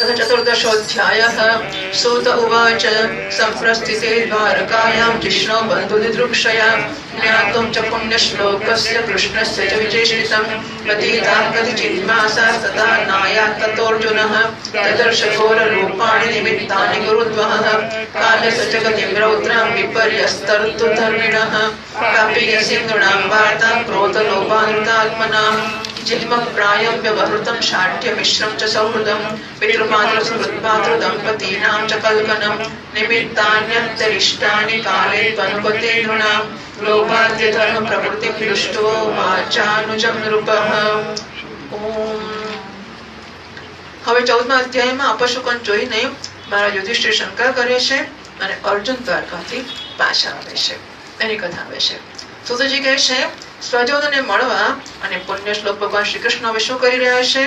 चतुर्दशोऽध्यायः। सूत उवाच सम्प्रस्थिते द्वारकायां जिष्णो बन्धुदिदृक्षया ज्ञातुं च पुण्यश्लोकस्य कृष्णस्य च विचेष्टितं प्रतीताः कतिचिन्मासास्तथा नायात् ततोऽर्जुनः ददर्श घोररूपाणि निमित्तानि गुरुद्वहः कालस्य च गतिं रौद्रां विपर्यस्तर्तु धर्मिणः कापीयसिन्धूणां वार्तां क्रोधलोभानुतात्मनां जिह्मप्रायं व्यवहृतं शाठ्यमिश्रं च सौहृदं पितृमातृसुहृद्भातृदम्पतीनां च कल्पनं निमित्तान्यन्तरिष्टानि काले त्वनुपते नृणां लोभाद्य धर्म प्रवृत्ति दृष्टो वाचानुजं नृपः। હવે 14મા અધ્યાયમાં અપશુકન જોઈને મારા યુધિષ્ઠિર શંકા કરે છે અને અર્જુન દ્વારકાથી પાછા આવે છે, એની કથા આવે છે. સુતજી કહે છે સ્વજનોને મળવા અને પુણ્ય શ્લોક ભગવાન શ્રી કૃષ્ણ હવે શું કરી રહ્યા છે,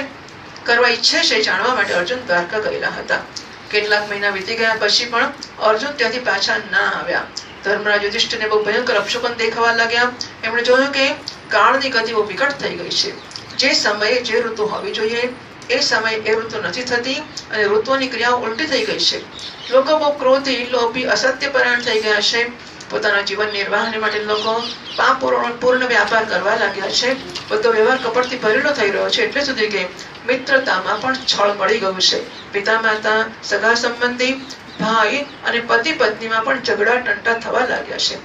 કરવા ઈચ્છે છે, જાણવા માટે અર્જુન દ્વારકા ગયેલા હતા. કેટલાક મહિના વીતી ગયા પછી પણ અર્જુન ત્યાંથી પાછા ના આવ્યા. ધર્મરાજ યુધિષ્ઠિરને બહુ ભયંકર અપશુકન દેખાવા લાગ્યા. એમણે જોયું કે કાળની ગતિ બહુ વિકટ થઈ ગઈ છે. જે સમયે જે ઋતુ હોવી જોઈએ એ સમયે એ ઋતુ નથી થતી અને ઋતુઓની ક્રિયાઓ ઉલટી થઈ ગઈ છે. લોકો બહુ ક્રોધી, લોભી, અસત્યપરાયણ થઈ ગયા છે. પોતાના જીવન નિર્વાહને માટે લોકો પાપપૂર્ણ વ્યાપાર કરવા લાગ્યા છે. બધો વ્યવહાર કપટથી ભરેલો થઈ રહ્યો છે, એટલે સુધી કે મિત્રતામાં પણ છળ મળી ગયું છે. પિતા માતા, સગા સંબંધી, ભાઈ અને પતિ પત્નીમાં પણ ઝઘડા ટંટા થવા લાગ્યા છે.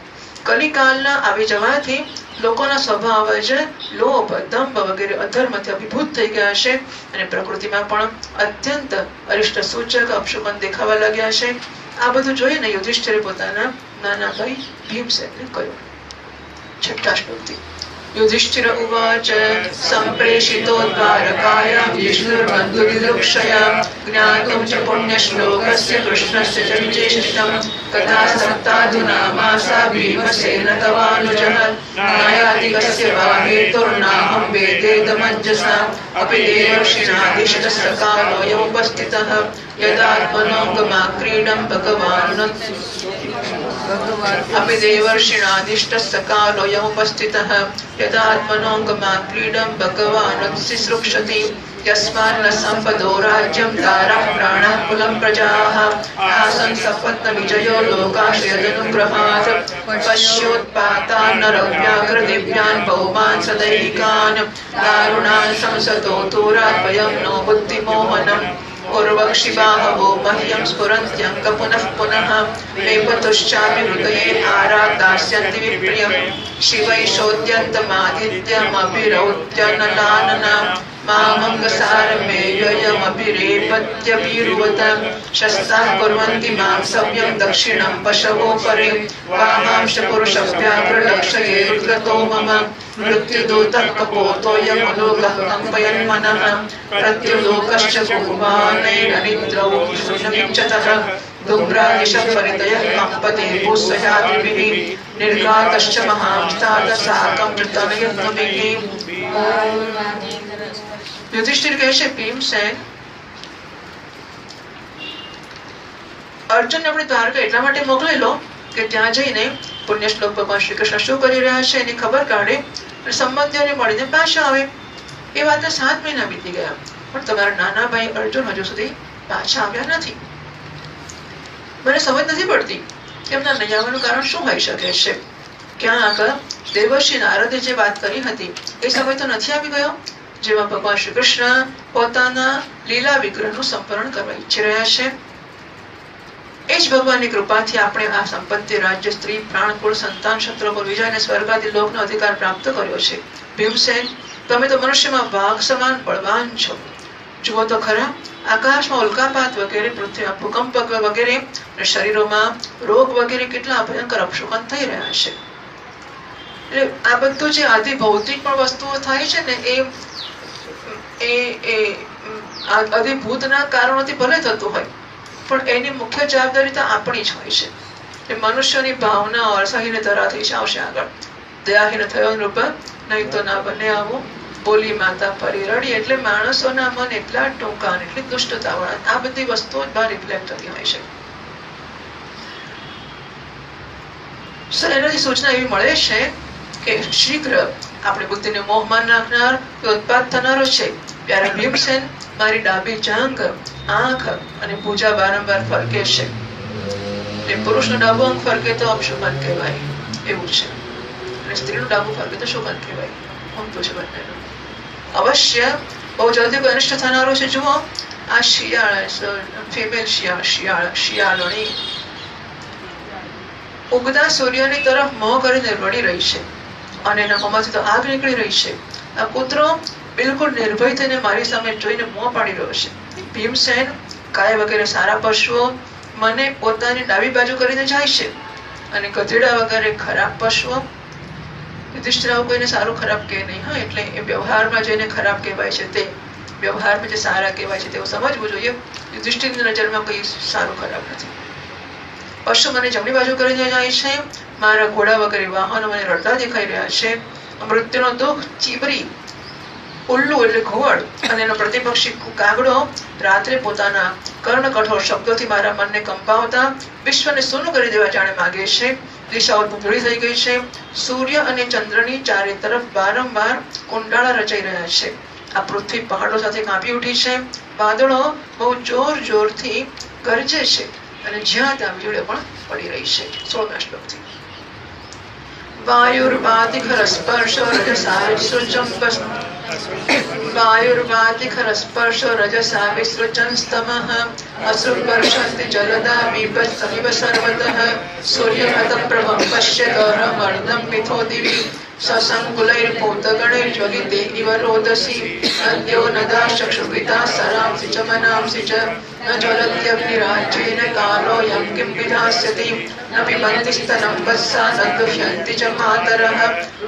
કલિકાલના આવી જવાથી લોકોના સ્વભાવ જ લોભ, દંભ વગેરે અધર્મથી અભિભૂત થઈ ગયા છે અને પ્રકૃતિમાં પણ અત્યંત અરિષ્ટ સૂચક અપશુકન દેખાવા લાગ્યા છે. આ બધું જોઈને યુધિષ્ઠિરે પોતાના નાના ભાઈ ભીમસેનને કહ્યું. 6ઠ્ઠા શ્લોકથી. युधिष्ठिर उवाच सम्प्रेषितो द्वारकायां विष्णुर्बन्धुदिदृक्षया ज्ञातुं च पुण्यश्लोकस्य कृष्णस्य च विचेष्टितं कथा सप्ताधुनामासा भीमसेन तवानुजः नायादिकस्य वा हेतुर्नाहं वेदेदमञ्जसा अपि देवर्षिणादिष्टसकालोऽयमुपस्थितः यदात्मनोऽगमाक्रीडं भगवान् अपि देवर्षिणादिष्टसकालोऽयमुपस्थितः यदात्मनोऽगमाक्रीडं भगवान् शुश्रूषति यस्मान्न सम्पदो राज्यं दारः प्राणः कुलं प्रजाः आसन् सपत्नविजयो लोकाश्रयदनुग्रहात् पश्योत्पातान् नरव्याघ्रदिव्यान् भौमान् सदैहिकान् दारुणान् संसतो दूराद्वयं नो बुद्धिमोहनम् उर्वक्षिबाहवो मह्यं स्फुरन्त्यङ्क पुनः पुनः वेपतुश्चापि हृदये आरादास्यन्ति विप्रियं शिवैषोद्यन्तमादित्यमभिरौद्यनलाननां मामङ्गसारमेयमभिरेपत्यभिरुवत शस्ताः कुर्वन्ति मां सव्यं दक्षिणं पशवो परे वामांश पुरुषव्याघ्रलक्षये रुद्रतो मम मृत्युदूतः कपोतोऽयमलोकः कम्पयन्मनः प्रत्युलोकश्च कुर्वाणैरनिद्रौ शृणुमिच्छतः दुम्रादिशफरितयः कम्पते भूस्वयादिभिः निर्घातश्च महांस्तादसाकं नृतनयत्नभिः. युधिष्ठिर કહે છે ભીમસેન, અર્જુન આપણે દ્વારકા એટલા માટે મોકલેલો કે ત્યાં જઈને પુણ્ય શ્લોક ભગવાન શ્રી કૃષ્ણ શું કરી રહ્યા છે એની ખબર કાઢે અને સંબંધીઓને મળીને પાછા આવે. એ વાતને 7 મહિના વીતી ગયા પણ તમારા નાના ભાઈ અર્જુન હજુ સુધી પાછા આવ્યા નથી. મને સમજ નથી પડતી એમના નહીં આવવાનું કારણ શું હોઈ શકે છે. ક્યાં આગળ દેવર્ષિ નારદે જે વાત કરી હતી એ સમય તો નથી આવી ગયો જેમાં ભગવાન શ્રી કૃષ્ણ પોતાના લીલા વિગ્રહનું સંપૂર્ણ કરવા ઈચ્છી રહ્યા છે. એ જ ભગવાનની કૃપાથી આપણે આ સંપત્તિ, રાજ્ય, સ્ત્રી, પ્રાણકુળ, સંતાન, શત્રુકુળ, વિજય અને સ્વર્ગાદી લોકનો અધિકાર પ્રાપ્ત કર્યો છે. ભીમસેન, તમે તો મનુષ્યમાં વાઘ સમાન બળવાન છો. જુઓ તો ખરા, આકાશમાં ઉલ્કાપાત વગેરે, પૃથ્વીમાં ભૂકંપ વગેરે અને શરીરોમાં રોગ વગેરે કેટલા ભયંકર અપશુકન થઈ રહ્યા છે. એટલે આ બધું જે આદિ ભૌતિક પણ વસ્તુઓ થાય છે ને એ અધિભૂતના કારણોથી ભલે થતું હોય પણ એની મુખ્ય જવાબદારી તો આપણી જ હોય છે. એ મનુષ્યની ભાવના અસહીન ધરાથી જ આવશે આગળ. દયાહીન થયો નૃપ નહીં તો ના બને આવું, બોલી માતા ફરી રડી. એટલે માણસોના મન એટલા ટૂંકા, એટલી દુષ્ટતા વાળા, આ બધી વસ્તુઓ જ બહાર રિફ્લેક્ટ થતી હોય છે. સર એનાથી સૂચના એવી મળે છે કે શીઘ્ર આપણે બુદ્ધિને મોહમાં નાખનાર ઉત્પાદ થનારો છે પ્યારા ભીમસેન મારી ડાબી જાંઘ, આંખ અને ભુજા વારંવાર ફરકે છે. પુરુષનો ડાબો અંગ ફરકે તો અપશુકન કહેવાય એવું છે, અને સ્ત્રીનું ડાબુ ફરકે તો શુકન કહેવાય. ઊંધું છે બંનેનું. અવશ્ય બહુ જલ્દી કોઈ અનિષ્ટ થનારો છે. જુઓ આ શિયાળ, ફિમેલ શિયાળણી ઉગતા સૂર્યની તરફ મોં કરીને રડી રહી છે અને એના મોંમાંથી તો આગ નીકળી રહી છે. આ કૂતરો બિલકુલ નિર્ભય થઈને મારી સામે જોઈને મોં પાડી રહ્યો છે. ભીમસેન ગાય વગેરે સારા પશુઓ મને પોતાની ડાબી બાજુ કરીને જાય છે અને ગધેડા વગેરે ખરાબ પશુઓ. યુધિષ્ઠિર કોઈને સારું ખરાબ કહે નહીં. હા, એટલે એ વ્યવહારમાં જેને ખરાબ કહેવાય છે તે વ્યવહારમાં જે સારા કહેવાય છે તેવું સમજવું જોઈએ. યુધિષ્ઠિરની નજરમાં કઈ સારું ખરાબ નથી. પશુ મને જમણી બાજુ કરીને જાય છે. મારા ઘોડા વગેરે વાહનો મને રડતા દેખાઈ રહ્યા છે. મૃત્યુનો દુઃખ ચીબરી, ઉલ્લુ એટલે ઘુવડ અને એનો પ્રતિપક્ષી કાગડો રાત્રે પોતાના કર્ણ કઠોર શબ્દોથી મારા મનને કંપાવતા વિશ્વને સૂનું કરી દેવા જાણે માગે છે. દિશાઓ ધૂંધળી થઈ ગઈ છે. સૂર્ય અને ચંદ્રની ચારે તરફ વારંવાર કુંડાળા રચાઈ રહ્યા છે. આ પૃથ્વી પહાડો સાથે કાંપી ઉઠી છે. વાદળો બહુ જોર જોરથી ગરજે છે અને જ્યાં ત્યાં વીજળીઓ પણ પડી રહી છે. 16મા શ્લોકથી વાયુર્વાતિખરસ્પર્શો રજસા વિસૃજન સ્તમઃ અશ્રુપર્ષન્તિ જલદા વિભસ્તમિવ સર્વતઃ સૂર્યમતઃ પ્રભં પશ્યતઃ મિથો દિવિ સસંકુલૈર્ભૂતગણૈર્જ્વલિતે ઇવ રોદસી નદ્યો નદા ચક્ષુપિતા સરાંસી ચ મનાંસી ચ ન જ્વલત્યગ્નિરાજ્યેન કાલોऽયં કિં વિધાસ્યતિ ન પિબન્તિ स्तनं वत्सा न दुह्यन्ति च मातरः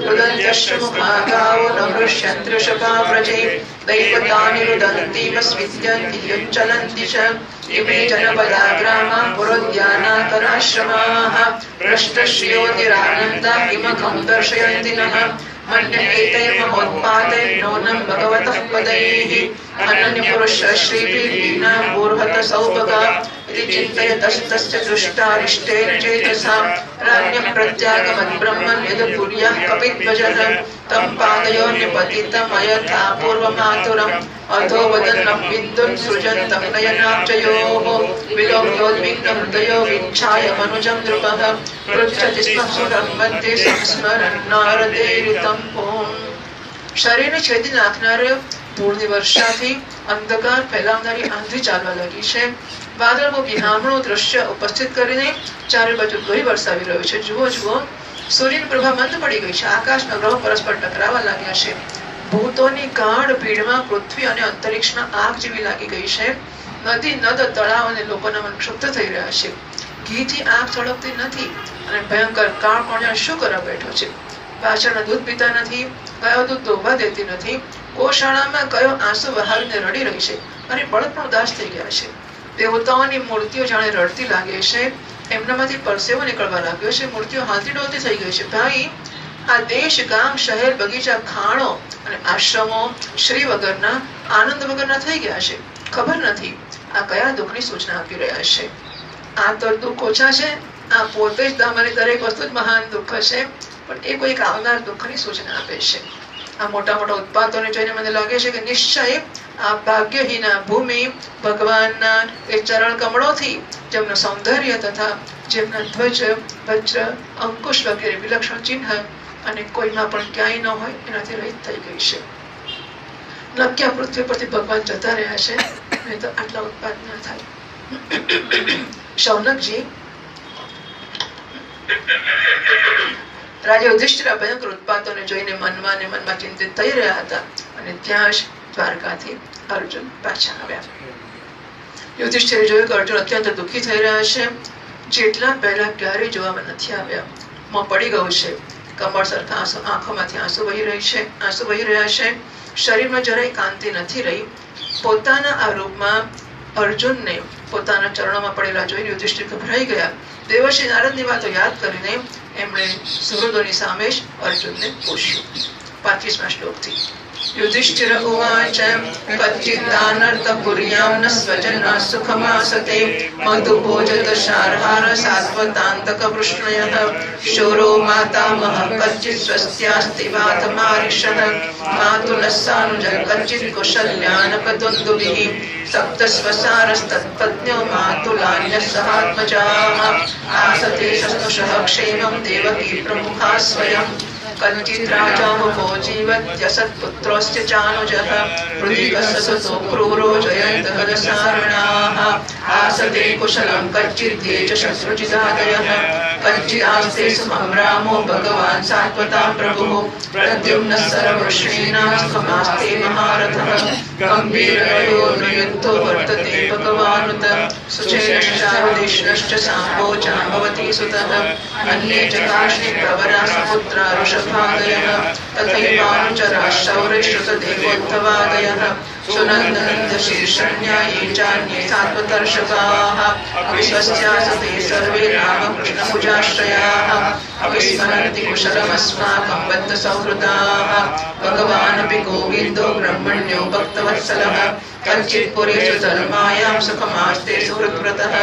रुदन्त्यश्रुमुखा गावो न हृष्यन्ति वृषभा व्रजे दैवतानि रुदन्तीव स्विद्यन्ति युच्चलन्ति च इमे जनपदाग्रामा पुरोद्यानाकराश्रमाः भ्रष्टश्रियोतिरानन्दा किमखं दर्शयन्ति नः मन्यैतैर्महोत्पादैर्नूनं भगवतः पदैः अनन्यपुरुषश्रीभिर्हीना मूर्हत सौभगा इति चिन्तयतस्तस्य दुष्टारिष्टेर्चेतसा राज्ञं प्रत्यागमद्ब्रह्मन् यद् कुर्याः कपिध्वजः तं पादयोर्निपतितम् अयथा पूर्वमातुरम् अधो वदन्नं विद्युन् सृजन्तं नयनाब्जयोः विलोक्योद्विग्नहृदयो विच्छाय मनुजं नृपः पृच्छति स्म सुरं मध्ये संस्मरन् नारदैरितं पुम्. શરીરને છેદી નાખનાર ધૂળની વર્ષાથી અંધકાર ફેલાવનારી આંધી ચાલવા લાગી છે. વાદળ બહુ વિહામણું દ્રશ્ય ઉપસ્થિત કરીને ચારે બાજુ લોહી વરસાવી રહ્યો છે. જુઓ જુઓ, સૂર્યની પ્રભા મંદ પડી ગઈ છે. આકાશના ગ્રહો પરસ્પર ટકરાવા લાગ્યા છે. ભૂતોની ગાઢ ભીડમાં પૃથ્વી અને અંતરિક્ષમાં આગ જેવી લાગી ગઈ છે. નદી, નદ, તળાવ અને લોકોના મન ક્ષુબ્ધ થઈ રહ્યા છે. ઘીથી આગ સળગતી નથી અને ભયંકર કાળ કોણ શું કરવા બેઠો છે. પાછળના દૂધ પીતા નથી, ગાયો દૂધ દોહવા દેતી નથી. ગોશાળામાં કયો આંસુ વહાવીને રડી રહી છે અને બળદ પણ ઉદાસ થઈ ગયા છે. દેવતાઓની મૂર્તિઓ જાણે રડતી લાગે છે. એમનામાંથી પરસેવો નીકળવા લાગ્યો છે. મૂર્તિઓ હાલતી ડોલતી થઈ ગઈ છે. ભાઈ, આ દેશ, ગામ, શહેર, બગીચા, ખાણો અને આશ્રમો શ્રી વગરના, આનંદ વગરના થઈ ગયા છે. ખબર નથી આ કયા દુઃખની સૂચના આપી રહ્યા છે. આ તો દુઃખ ઓછા છે. આ પોતે જ તમારી દરેક વસ્તુ જ મહાન દુઃખ છે, પણ એ કોઈક આવનાર દુઃખની સૂચના આપે છે. આ મોટા મોટા ઉત્પાદોને જોઈને મને લાગે છે કે નિશ્ચય આ ભાગ્યહીના ભૂમિ ભગવાનના એ ચરણ કમળોથી જેમનું સૌંદર્ય તથા જેમના ધ્વજ, વજ્ર, અંકુશ વગેરે વિલક્ષણ ચિહ્ન અને કોઈમાં પણ ક્યાંય ન હોય એનાથી રહિત થઈ ગઈ છે. નક્યા પૃથ્વી પરથી ભગવાન જતા રહ્યા છે, નહીં તો આટલા ઉત્પાદ ન થાય. શૌનકજી રાજા યુધિષ્ઠિર ભયંકર ઉત્પાતોને જોઈને મનમાં ને મનમાં ચિંતિત થઈ રહ્યા હતા અને ત્યાં જ દ્વારકાથી અર્જુન પાછા આવ્યા. યુધિષ્ઠિરે જોયું કે અર્જુન અત્યંત દુઃખી થઈ રહ્યા છે. જેટલા પહેલા ક્યારેય જોવામાં નથી આવ્યા. મોં પડી ગયું છે. કમળ સરખા આંખોમાંથી આંસુ વહી રહ્યા છે. શરીરમાં જરાય કાંતિ નથી રહી. પોતાના આ રૂપમાં અર્જુનને પોતાના ચરણોમાં પડેલા જોઈને યુધિષ્ઠિર ગભરાઈ ગયા. દેવર્ષિ નારદની વાતો યાદ કરીને એમણે સુહૃદોની સામે જ અર્જુનને પૂછ્યું. 35મા શ્લોકથી युधिष्ठिर उवाच कच्चिदानर्थपुर्यां न स्वजना सुखमासते मधुभोजदशार्हार सात्वतान्तकवृष्णयः शूरो मातामहः कच्चित् स्वस्यास्ति वातमारिषः मातुलः सानुजः कच्चित् कुशल्यानकदुन्दुभिः सप्तस्वसारस्तत्पत्न्यो मातुलान्यः सहात्मजाः आसते शश्नुषः क्षेमं देवकी प्रमुखा स्वयं कच्चित् राजामुखो जीवत्यसत्पुत्रोऽस्य चानुजः हृदि कससतो क्रूरो जयन्तकलसारणाः आसते कुशलं कच्चिद्ये च शत्रुजिदादयः कच्चिदास्ते सुमं भगवान् सात्वतां प्रभुः प्रद्युम्नः सर्वश्रेणां सुखमास्ते महारथः गम्भीरयोर्युद्धो वर्तते भगवानुत सुचेश्चारुदेश्नश्च साम्बो जाम्बवती सुतः अन्ये च कार्ष्णे प्रवरा सपुत्रा ऋषभादयः तथैवानुचराः शौरिश्रुतदेवोद्धवादयः सुनन्दनन्दशीर्षण्या ये चान्ये सात्वतर्षकाः अविश्वस्यासते सर्वे रामकृष्णभुजाश्रयाः अविस्मरन्ति कुशलमस्माकं बद्धसौहृदाः भगवानपि गोविन्दो ब्रह्मण्यो भक्तवत्सलः कच्चित् पुरेषु धर्मायां सुखमास्ते सुहृद्व्रतः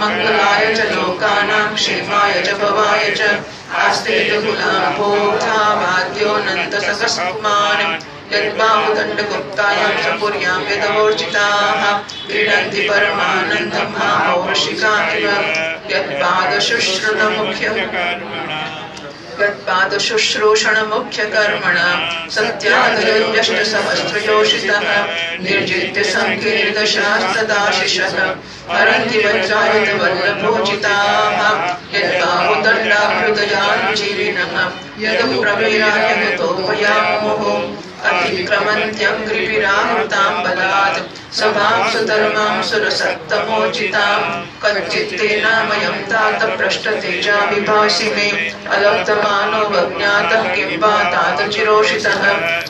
मङ्गलाय च लोकानां क्षेमाय च भवाय च आस्ते दुर्गुलाभोक्ता वाद्योऽनन्तसकस्कुमान् यद्बाहुदण्डगुप्तायां सपुर्यां यदवोर्जिताः क्रीडन्ति परमानन्दं महापौरुषिका इव यत्पादशुश्रूषणमुख्यकर्मणा सत्यादयव्यष्टसहस्रयोषितः निर्जित्य सङ्कीर्तशास्त्रदाशिषः हरन्ति वज्रायुधवल्लभोचिताः यद्बाहुदण्डाभ्युदयानुजीविनः यदुप्रवीराय गतोपयामुः अतिक्रमन्त्यङ्घ्रिभिराहृतां बलात् सभां सुधर्मां सुरसत्तमोचितां कच्चित्तेनामयं तात पृष्ठतेजा विभासि मे अलब्धमानो वज्ञातः किं वा तात चिरोषितः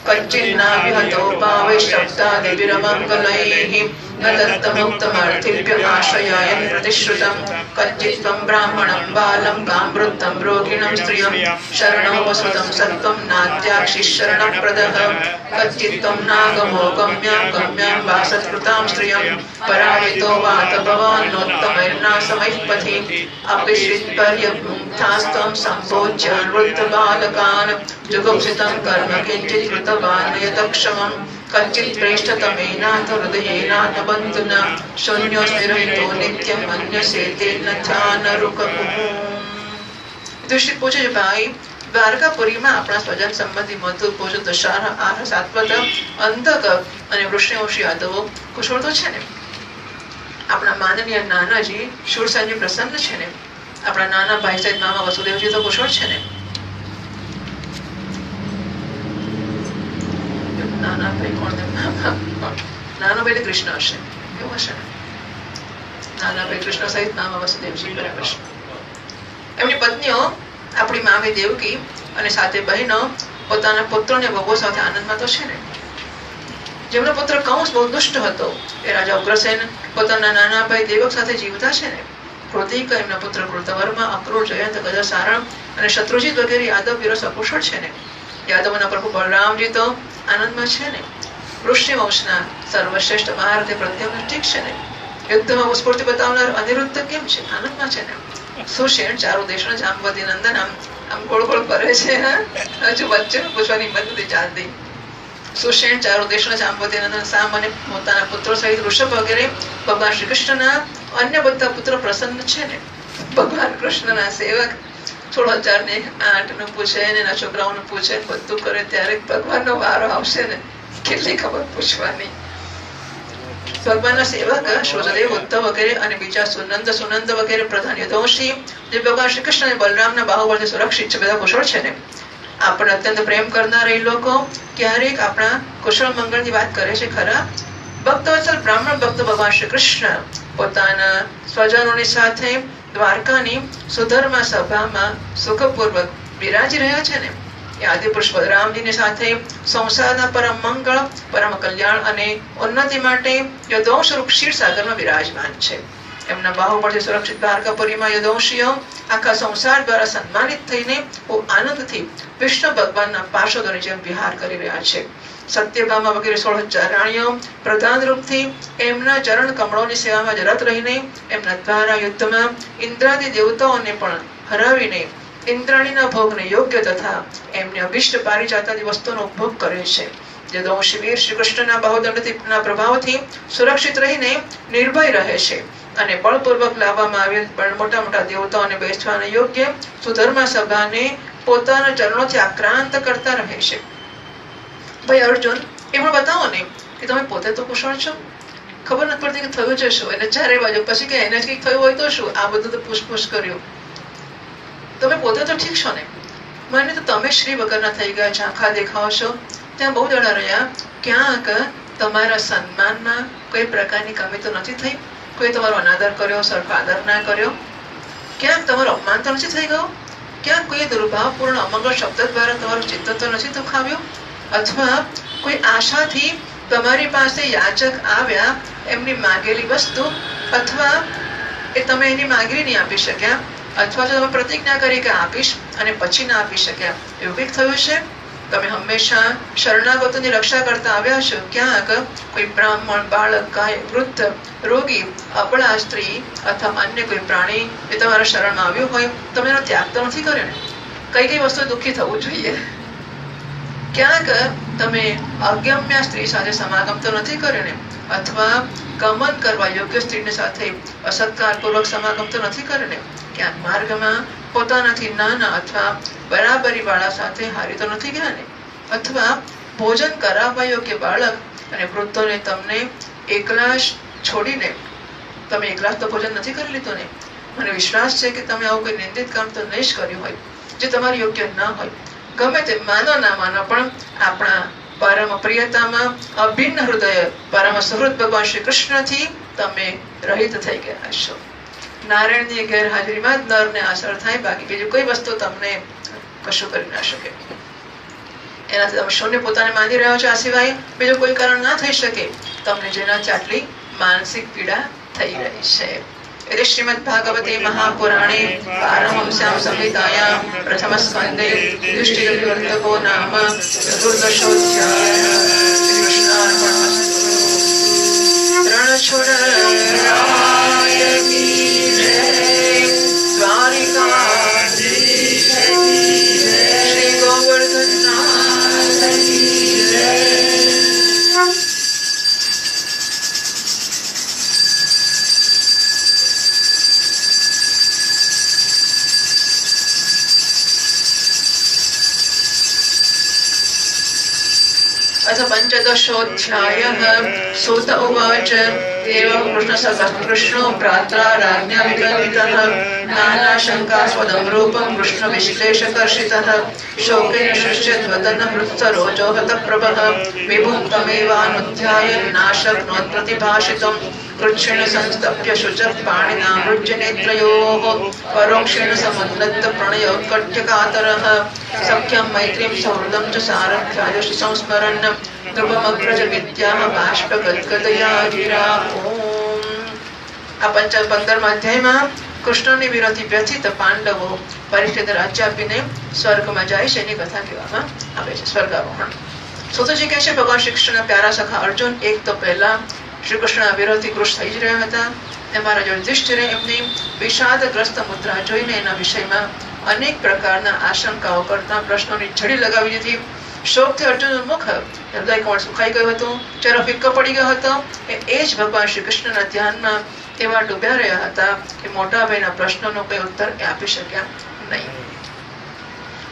कच्चिन्नाविहतो भावैश्शब्दादिभिरमङ्गलैः न दत्तमुक्तमर्थिभ्यः आश्रयाय प्रतिश्रुतं कच्चित् त्वं ब्राह्मणं बालं कामवृद्धं रोगिणं स्त्रियं शरणो वसुतं सत्त्वं नाद्याक्षि शरणप्रदः कच्चित् त्वं नागमो गम्यां वासत्कृतां स्त्रियं पराजितो वात भवान्नोत्तमैर्नासमैः पथि अपिश्रित्पर्यमुक्तास्त्वं सम्भोज्य वृद्धबालकान् जुगुप्सितं कर्म किञ्चित् कृतवान् यतक्षमम् कच्चित् प्रेष्ठतमेनाथ हृदयेनात्मबन्धुना शून्यो स्थिरहितो नित्यं मन्यसे तेन ध्यानरुकमुः। યુધિષ્ઠિર પૂછે છે ભાઈ દ્વારકાપુરીમાં આપણા સ્વજન સંબંધી મધુર ભોજન દશાર્હ આહાર સાત્વત અંતક અને વૃષ્ણિવંશી યાદવો કુશળ તો છે ને આપણા માનનીય નાનાજી શૂરસેનજી પ્રસન્ન છે ને આપણા નાના ભાઈ સહિત મામા વસુદેવજી તો કુશળ છે ને નાના ભાઈ કોણ નાનો ભાઈ કૃષ્ણ હશે એવું હશે ને નાના ભાઈ કૃષ્ણ સહિત મામા વસુદેવજી બરાબર છે એમની પત્નીઓ આપણી મામી દેવકી અને સાથે બહેનો પોતાના પુત્રોને વહુઓ સાથે આનંદમાં તો છે ને જેમનો પુત્ર કંસ બહુ દુષ્ટ હતો એ રાજા ઉગ્રસેન પોતાના નાના ભાઈ દેવક સાથે જીવતા છે ને કૃતિક એમના પુત્ર કૃતવર્મા અક્રૂર જયંત ગજસારણ અને શત્રુજીત વગેરે યાદવ વીરો સકુશળ છે ને યાદવોના પ્રભુ બલરામજી તો આનંદમાં છે ને વૃષ્ણિવંશના સર્વશ્રેષ્ઠ મહારથે પ્રદ્યુમ્ન ઠીક છે ને યુદ્ધમાં સ્ફૂર્તિ બતાવનાર અનિરુદ્ધ કેમ છે આનંદમાં છે ને સુષેણ ચારો દેશનો જાંબવતી નંદન આમ ગોળ ગોળ ફરે છે હજુ વચ્ચે પૂછવાની હિંમત નથી ચાલતી સુષેણ ચારો દેશનો જાંબવતી નંદન સામ અને પોતાના પુત્રો સહિત ઋષભ વગેરે ભગવાન શ્રી કૃષ્ણના અન્ય બધા પુત્રો પ્રસન્ન છે ને ભગવાન કૃષ્ણના સેવક 16,008 નું પૂછે ને એના છોકરાઓનું પૂછે બધું કરે ત્યારે ભગવાનનો વારો આવશે ને કેટલી ખબર પૂછવાની ભગવાનના સેવક શોજદેવ ઉદ્ધવ વગેરે અને બીજા સુનંદ વગેરે પ્રધાન યદુવંશી જે ભગવાન શ્રી કૃષ્ણ અને બલરામના બાહુબળથી સુરક્ષિત છે બધા કુશળ છે ને આપણે અત્યંત પ્રેમ કરનાર એ લોકો ક્યારેક આપણા કુશળ મંગળની વાત કરે છે ખરા ભક્તવત્સલ બ્રાહ્મણ ભક્ત ભગવાન શ્રી કૃષ્ણ પોતાના સ્વજનોની સાથે દ્વારકાની સુધર્મા સભામાં સુખપૂર્વક બિરાજી રહ્યા છે ને આદિપુરુષ બલરામજીની સાથે સંસારના પરમ મંગળ પરમ કલ્યાણ અને ઉન્નતિ માટે યદુવંશ રૂપ ક્ષીરસાગરમાં વિરાજમાન છે એમના બાહુ પરથી સુરક્ષિત દ્વારકાપુરીમાં યદુવંશીઓ આખા સંસાર દ્વારા સન્માનિત થઈને બહુ આનંદથી વિષ્ણુ ભગવાનના પાર્ષદોની જેમ વિહાર કરી રહ્યા છે. સત્યભામા વગેરે 16,000 રાણીઓ પ્રધાન રૂપથી એમના ચરણ કમળોની સેવામાં રત રહીને એમના દ્વારા યુદ્ધમાં ઇન્દ્રાદી દેવતાઓને પણ હરાવીને ઇન્દ્રાણીના ભોગને યોગ્ય તથા એમને અભિષ્ટ પારિજાતાદી વસ્તુનો ઉપભોગ કરે છે. યદુવંશી વીર શ્રી કૃષ્ણના બાહુદંડના પ્રભાવથી સુરક્ષિત રહીને નિર્ભય રહે છે અને બળપૂર્વક લાવવામાં આવેલ મોટા મોટા દેવતાઓને બેસવાને યોગ્ય સુધર્મા સભાને પોતાના ચરણોથી આક્રાંત કરતા રહે છે. ભાઈ અર્જુન, એ પણ બતાવો ને કે તમે પોતે તો કુશળ છો, ખબર નથી પડતી કે થયું છે શું, એને ચારે બાજુ પછી કે એને જ કંઈક થયું હોય તો શું, આ બધું તો પૂછપૂછ કર્યું. તમે પોતે તો ઠીક છો ને, મને તો તમે શ્રી વગરના થઈ ગયા, ઝાંખા દેખાવ છો. ત્યાં બહુ દડા રહ્યા, ક્યાંક તમારા સન્માનમાં કોઈ પ્રકારની કમી તો નથી થઈ, કોઈ તમારો અનાદર કર્યો, સરખો આદર ના કર્યો, ક્યાંક તમારો અપમાન તો નથી થઈ ગયો, ક્યાંક કોઈ દુર્ભાવપૂર્ણ અમંગળ શબ્દ દ્વારા તમારું ચિત્ત તો નથી દુખાવ્યું, અથવા કોઈ આશાથી તમારી પાસે યાચક આવ્યા એમની માંગેલી વસ્તુ અથવા એ તમે એની માંગણી નહીં આપી શક્યા, અથવા જો તમે પ્રતિજ્ઞા કરી કે આપીશ અને પછી ના આપી શક્યા, એવું કંઈક થયું છે. તમે હંમેશા શરણાગતોની રક્ષા કરતા આવ્યા છો, ક્યાંક કોઈ બ્રાહ્મણ, બાળક, ગાય, વૃદ્ધ, રોગી, અબળા સ્ત્રી અથવા અન્ય કોઈ પ્રાણી એ તમારા શરણમાં આવ્યું હોય, તમે એનો ત્યાગ તો નથી કર્યો ને. કઈ કઈ વસ્તુ દુઃખી થવું જોઈએ. ક્યાંક તમે અગમ્ય સ્ત્રી સાથે સમાગમ તો નથી કર્યો ને, અથવા ગમન કરવા યોગ્ય સ્ત્રીની સાથે અસત્કારપૂર્વક સમાગમ તો નથી કર્યો ને. ક્યાંક માર્ગમાં પોતાનાથી નાના અથવા બરાબરી વાળા સાથે હારી તો નથી ગયા ને, અથવા ભોજન કરાવવા યોગ્ય બાળક અને વૃદ્ધોને તમને એકલા છોડીને તમે એકલા તો ભોજન નથી કરી લીધું ને. મને વિશ્વાસ છે કે તમે આવું કોઈ નિંદિત કામ તો નહીં જ કર્યું હોય જે તમારું યોગ્ય ના હોય. ગમે તે માનો ના માનો, પણ આપણા પરમ પ્રિયતામાં અભિન્ન હૃદય પરમ સુહૃદ ભગવાન શ્રી કૃષ્ણથી તમે રહિત થઈ ગયા છો. નારાયણની ગેરહાજરીમાં જ નરને અસર થાય, બાકી બીજું કોઈ વસ્તુ તમને કશું કરી ના શકે. એનાથી તમે શૂન્ય પોતાને માંદી રહ્યો છો, આ સિવાય બીજું કોઈ કારણ ના થઈ શકે તમને જેનાથી આટલી માનસિક પીડા થઈ રહી છે. એટલે શ્રીમદ ભાગવતે મહાપુરાણે પારમહંસ્યામ સંહિતાયામ પ્રથમ સ્કંદે યુધિષ્ઠિરવર્તકો નામ ચતુર્દશોધ્યાય. કૃષ્ણાર્પણમસ્તુ. રણછોડરાય કી જય, દ્વારિકાધીશ કી જય, શ્રી ગોવર્ધનનાથ કી જય. अथ पंचदशोऽध्यायः. सूत उवाच एवं कृष्णो भ्रात्रा राज्ञा विकल्पितः नानाशङ्कास्पदं रूपं कृष्णविश्लेषकर्षितः शोकेन सृष्ट्यद्वदन् हृत्सरोजो हतप्रभः विभुं तमेवानुध्याय नाशक्नोत् प्रतिभाषितुं कृच्छेण संस्तभ्य शुचः पाणिनामृज्य नेत्रयोः परोक्षेण समुन्नत प्रणयोत्कट्यकातरः सख्यं मैत्रीं सौहृदं च सारथ्यायुष संस्मरन् ध्रुवमग्रज विद्याः बाष्पगद्गदया गिरा. આ 15મા અધ્યાયમાં કૃષ્ણની વિરોધી વ્યથિત પાંડવો પરીક્ષિત રાજ્ય આપીને સ્વર્ગમાં જાય છે એની કથા કહેવામાં આવે છે. સ્વર્ગારોહણ. સુતજી કહે છે ભગવાન શ્રી કૃષ્ણના પ્યારા સખા અર્જુન એક તો પહેલા શ્રી કૃષ્ણના વિરોધી કૃષ થઈ જ રહ્યા હતા. અમારા યુધિષ્ઠિરે એમની વિષાદગ્રસ્ત મુદ્રા જોઈને એના વિષયમાં અનેક પ્રકારના આશંકાઓ કરતા પ્રશ્નોની છડી લગાવી દીધી. શોકથી અર્જુનનું મુખ હૃદય કમળ સુખાઈ ગયું હતું, ચહેરો ફિક્કો પડી ગયો હતો. એ જ ભગવાન શ્રી કૃષ્ણના ધ્યાનમાં એવા ડૂબ્યા રહ્યા હતા કે મોટા ભાઈના પ્રશ્નોનો કોઈ ઉત્તર આપી શક્યા નહીં.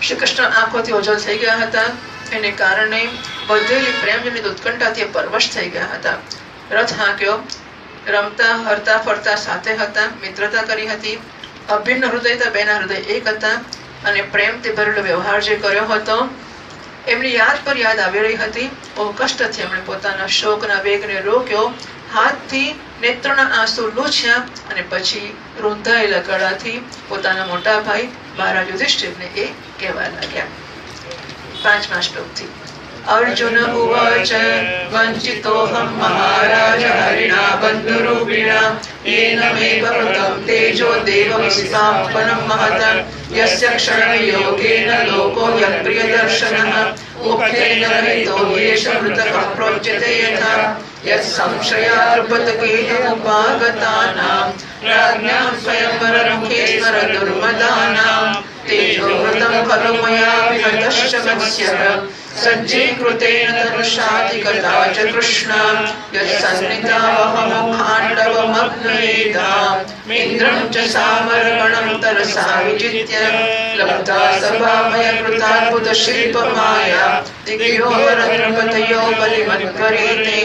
શ્રી કૃષ્ણ આંખોથી ઓઝલ થઈ ગયા હતા. એને કારણે વધેલી પ્રેમજનિત ઉત્કંઠાથી પરવશ થઈ ગયા હતા. રથ હાંક્યો, રમતા હરતા ફરતા સાથે હતા, મિત્રતા કરી હતી. અભિન્ન હૃદયતા બેના હૃદય એક હતા અને પ્રેમથી ભરેલો વ્યવહાર જે કર્યો હતો એમની યાદ પર યાદ આવી રહી હતી. બહુ કષ્ટથી એમણે પોતાના શોકના વેગને રોક્યો, હાથથી નેત્રોના આંસુ લૂછ્યા અને પછી રૂંધાયેલા ગળાથી પોતાના મોટા ભાઈ મહારાજ યુધિષ્ઠિરને એ કહેવા લાગ્યા. 5મા શ્લોકથી. अर्जुन उवाच वञ्चितोऽहं महाराज हरिणा बन्धुरूपिणा येन मे भवतं तेजो देवविस्तापनं महतं यस्य क्षणयोगेन लोको यत्प्रियदर्शनः मुखेन रहितो येष मृतकः प्रोच्यते यथा यत्संशयार्पतकेतमुपागतानां राज्ञां स्वयंवरमुखे स्मरदुर्मदानां तेजोवृतं खलु मया विहतश्च मत्स्यः सज्जीकृतेन तनुषाधिकता च कृष्णा यत्सन्निधावहमुखाण्डवमग्नयेताम् इन्द्रं च सामरगणं तरसा विजित्य लब्धा सभामयकृताद्भुतशिल्पमाया दिग्योरद्रपतयो बलिमत्करेते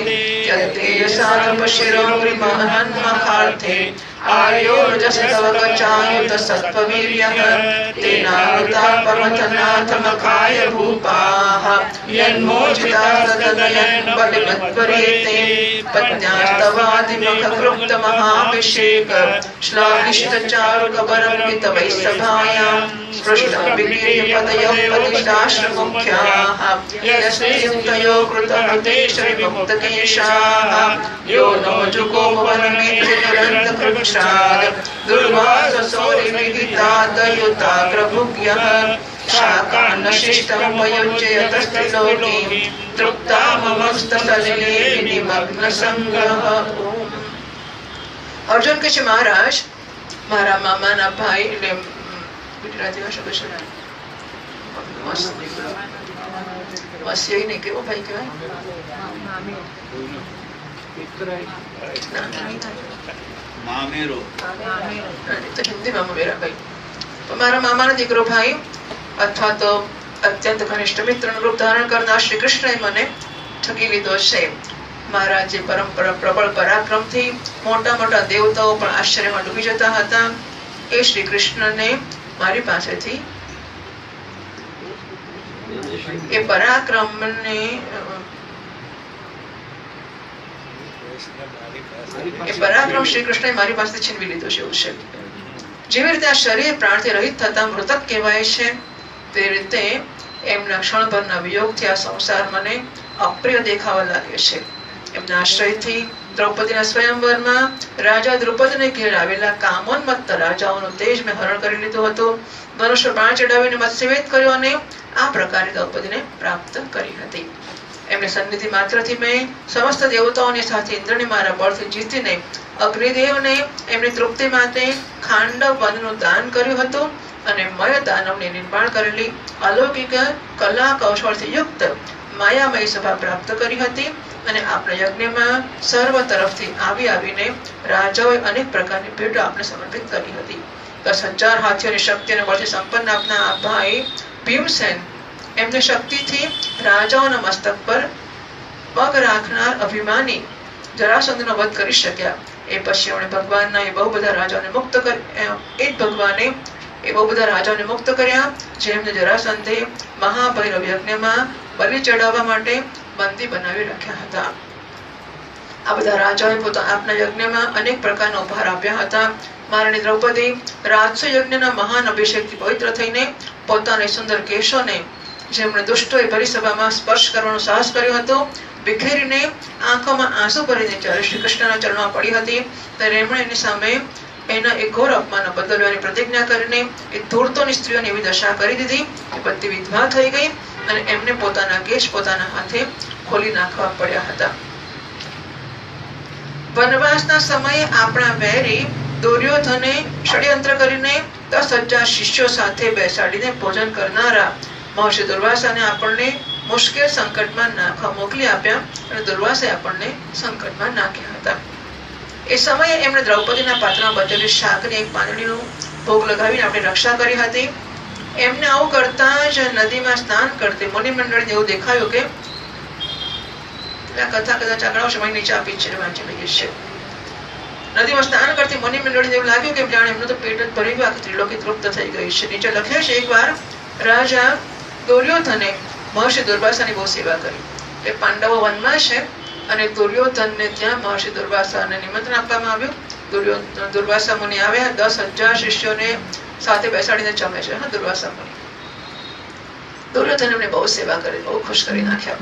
यत्तेजसादपशिरोग्रिमहन्महार्थे आयोजस्तवकचायुतसत्त्ववीर्यः तेनावृतापमथनाथमखाय भूपाः यन्मोचितास्तदयन् बलिमत्वरेते पत्न्यास्तवादिमुखकृप्तमहाभिषेक श्लाघिष्टचारुकबरङ्कितवैस्तभायां स्पृष्टं विकीर्यपदयोः पतिताश्रमुख्याः यस्युक्तयो कृतहृतेश्वरिमुक्तकेशाः यो नो जुगोपवनमेत्युदुरन्तकृच्छाद दुर्वाससोरिविहितादयुताग्रभुग्यः शाकान्नशिष्टमुपयुज्यतस्त्रिलोकीं तृप्ता ममस्तसलिले विनिमग्नसङ्गः। अर्जुन के છે મહારાજ મારા મામાના ભાઈ એટલે ગુજરાતી ભાષા કહેશે મસ્ય નહીં કેવો ભાઈ કહેવાય મામેરો તો હિન્દીમાં મેરા ભાઈ તો મારા મામાનો દીકરો ભાઈ અથવા તો અત્યંત ઘનિષ્ઠ મિત્રનું રૂપ ધારણ કરનાર શ્રી કૃષ્ણએ મને ઠગી લીધો છે. મારા જે પરંપરા પ્રબળ પરાક્રમથી મોટા મોટા દેવતાઓ પણ આશ્ચર્યમાં ડૂબી જતા હતા એ શ્રી કૃષ્ણને મારી પાસેથી એ પરાક્રમને શ્રી કૃષ્ણએ મારી પાસેથી છીનવી લીધો છે એવું છે. જેવી રીતે આ શરીર પ્રાણથી રહિત થતા મૃતક કહેવાય છે તે રીતે એમના ક્ષણભરના વિયોગથી આ સંસાર મને અપ્રિય દેખાવા લાગે છે. એમના આશ્રયથી દ્રૌપદીના સ્વયંવરમાં રાજા દ્રુપદને ઘેર આવેલા કામોન્મત્ત રાજાઓનું તેજ મેં હરણ કરી લીધું હતું. ધનુષ્ય બાણ ચડાવીને મત્સ્યવેદ કર્યો અને આ પ્રકારે દ્રૌપદીને પ્રાપ્ત કરી હતી. એમને સન્નિધિ માત્રથી મેં સમસ્ત દેવતાઓની સાથે ઇન્દ્રને મારા બળથી જીતીને અગ્નિદેવને એમની તૃપ્તિ માટે ખાંડવ વનનું દાન કર્યું હતું અને મય દાનવને નિર્માણ કરેલી અલૌકિક કલા કૌશળથી યુક્ત માયામય સભા પ્રાપ્ત કરી હતી અને આપણા યજ્ઞમાં સર્વ તરફથી આવીને રાજાઓએ અનેક પ્રકારની ભેટો આપણે સમર્પિત કરી હતી. 10,000 હાથીઓની શક્તિ અને બળથી સંપન્ન આપના આ ભાઈ ભીમસેન એમની શક્તિથી રાજાઓના મસ્તક પર પગ રાખનાર અભિમાની જરાસંધનો વધ કરી શક્યા. એ પછી એમણે ભગવાનના એ બહુ બધા રાજાઓને મુક્ત ભગવાને એ બહુ બધા રાજાઓને મુક્ત કર્યા જેમને જરાસંધે મહાભૈરવ યજ્ઞમાં બલિ ચડાવવા માટે બંદી બનાવી રાખ્યા હતા. આ બધા રાજાઓએ પોતાના આપના યજ્ઞમાં અનેક પ્રકારના ઉપહાર આપ્યા હતા. મહારાણી દ્રૌપદી રાજસુ યજ્ઞના મહાન અભિષેકથી પવિત્ર થઈને પોતાના સુંદર કેશોને જેમણે દુષ્ટોએ ભરી સભામાં સ્પર્શ કરવાનો સાહસ કર્યો હતો વિખેરીને આંખોમાં આંસુ ભરીને જ્યારે શ્રી કૃષ્ણના ચરણોમાં પડી હતી ત્યારે એમણે એની સામે એના એક ઘોર અપમાન બદલવાની પ્રતિજ્ઞા કરીને એ ધૂર્તોની સ્ત્રીઓની એવી દશા કરી દીધી કે બધી વિધવા થઈ ગઈ અને એમને પોતાના કેશ પોતાના હાથે ખોલી નાખવા પડ્યા હતા. વનવાસના સમયે આપણા વેરી દુર્યોધને ષડયંત્ર કરીને 10,000 શિષ્યો સાથે બેસાડીને ભોજન કરનારા મહર્ષિ દુર્વાસાને આપણને મુશ્કેલ સંકટમાં નાખવા મોકલી આપ્યા અને દુર્વાસે આપણને સંકટમાં નાખ્યા હતા. એ સમયે એમણે દ્રૌપદીના પાત્રમાં બચેલી શાકની એક પાંદડીનો ભોગ લગાવીને આપણી રક્ષા કરી હતી. એમને આવું કરતા જ નદીમાં સ્નાન કરતી મુનિ મંડળને એવું દેખાયું કે કથા કદાચ આગળ આવશે નીચે આપી છે વાંચી લઈએ છે. નદીમાં સ્નાન કરતી મુનિ મંડળને એવું લાગ્યું કે જાણે એમનું તો પેટ જ ભરી ગયું આખી ત્રિલોકી તૃપ્ત થઈ ગઈ છે. નીચે લખ્યું છે એકવાર રાજા દુર્યોધને મહર્ષિ દુર્વાસાની બહુ સેવા કરી. એ પાંડવો વનમાં છે અને દુર્યોધનને ત્યાં મહર્ષિ દુર્વાસાને નિમંત્રણ આપવામાં આવ્યું. દુર્વાસા મુનિ આવ્યા 10,000 શિષ્યોને સાથે બેસાડીને જમે છે. દુર્વાસા મુનિ દુર્યોધન એમને બહુ સેવા કરી, બહુ ખુશ કરી નાખ્યા.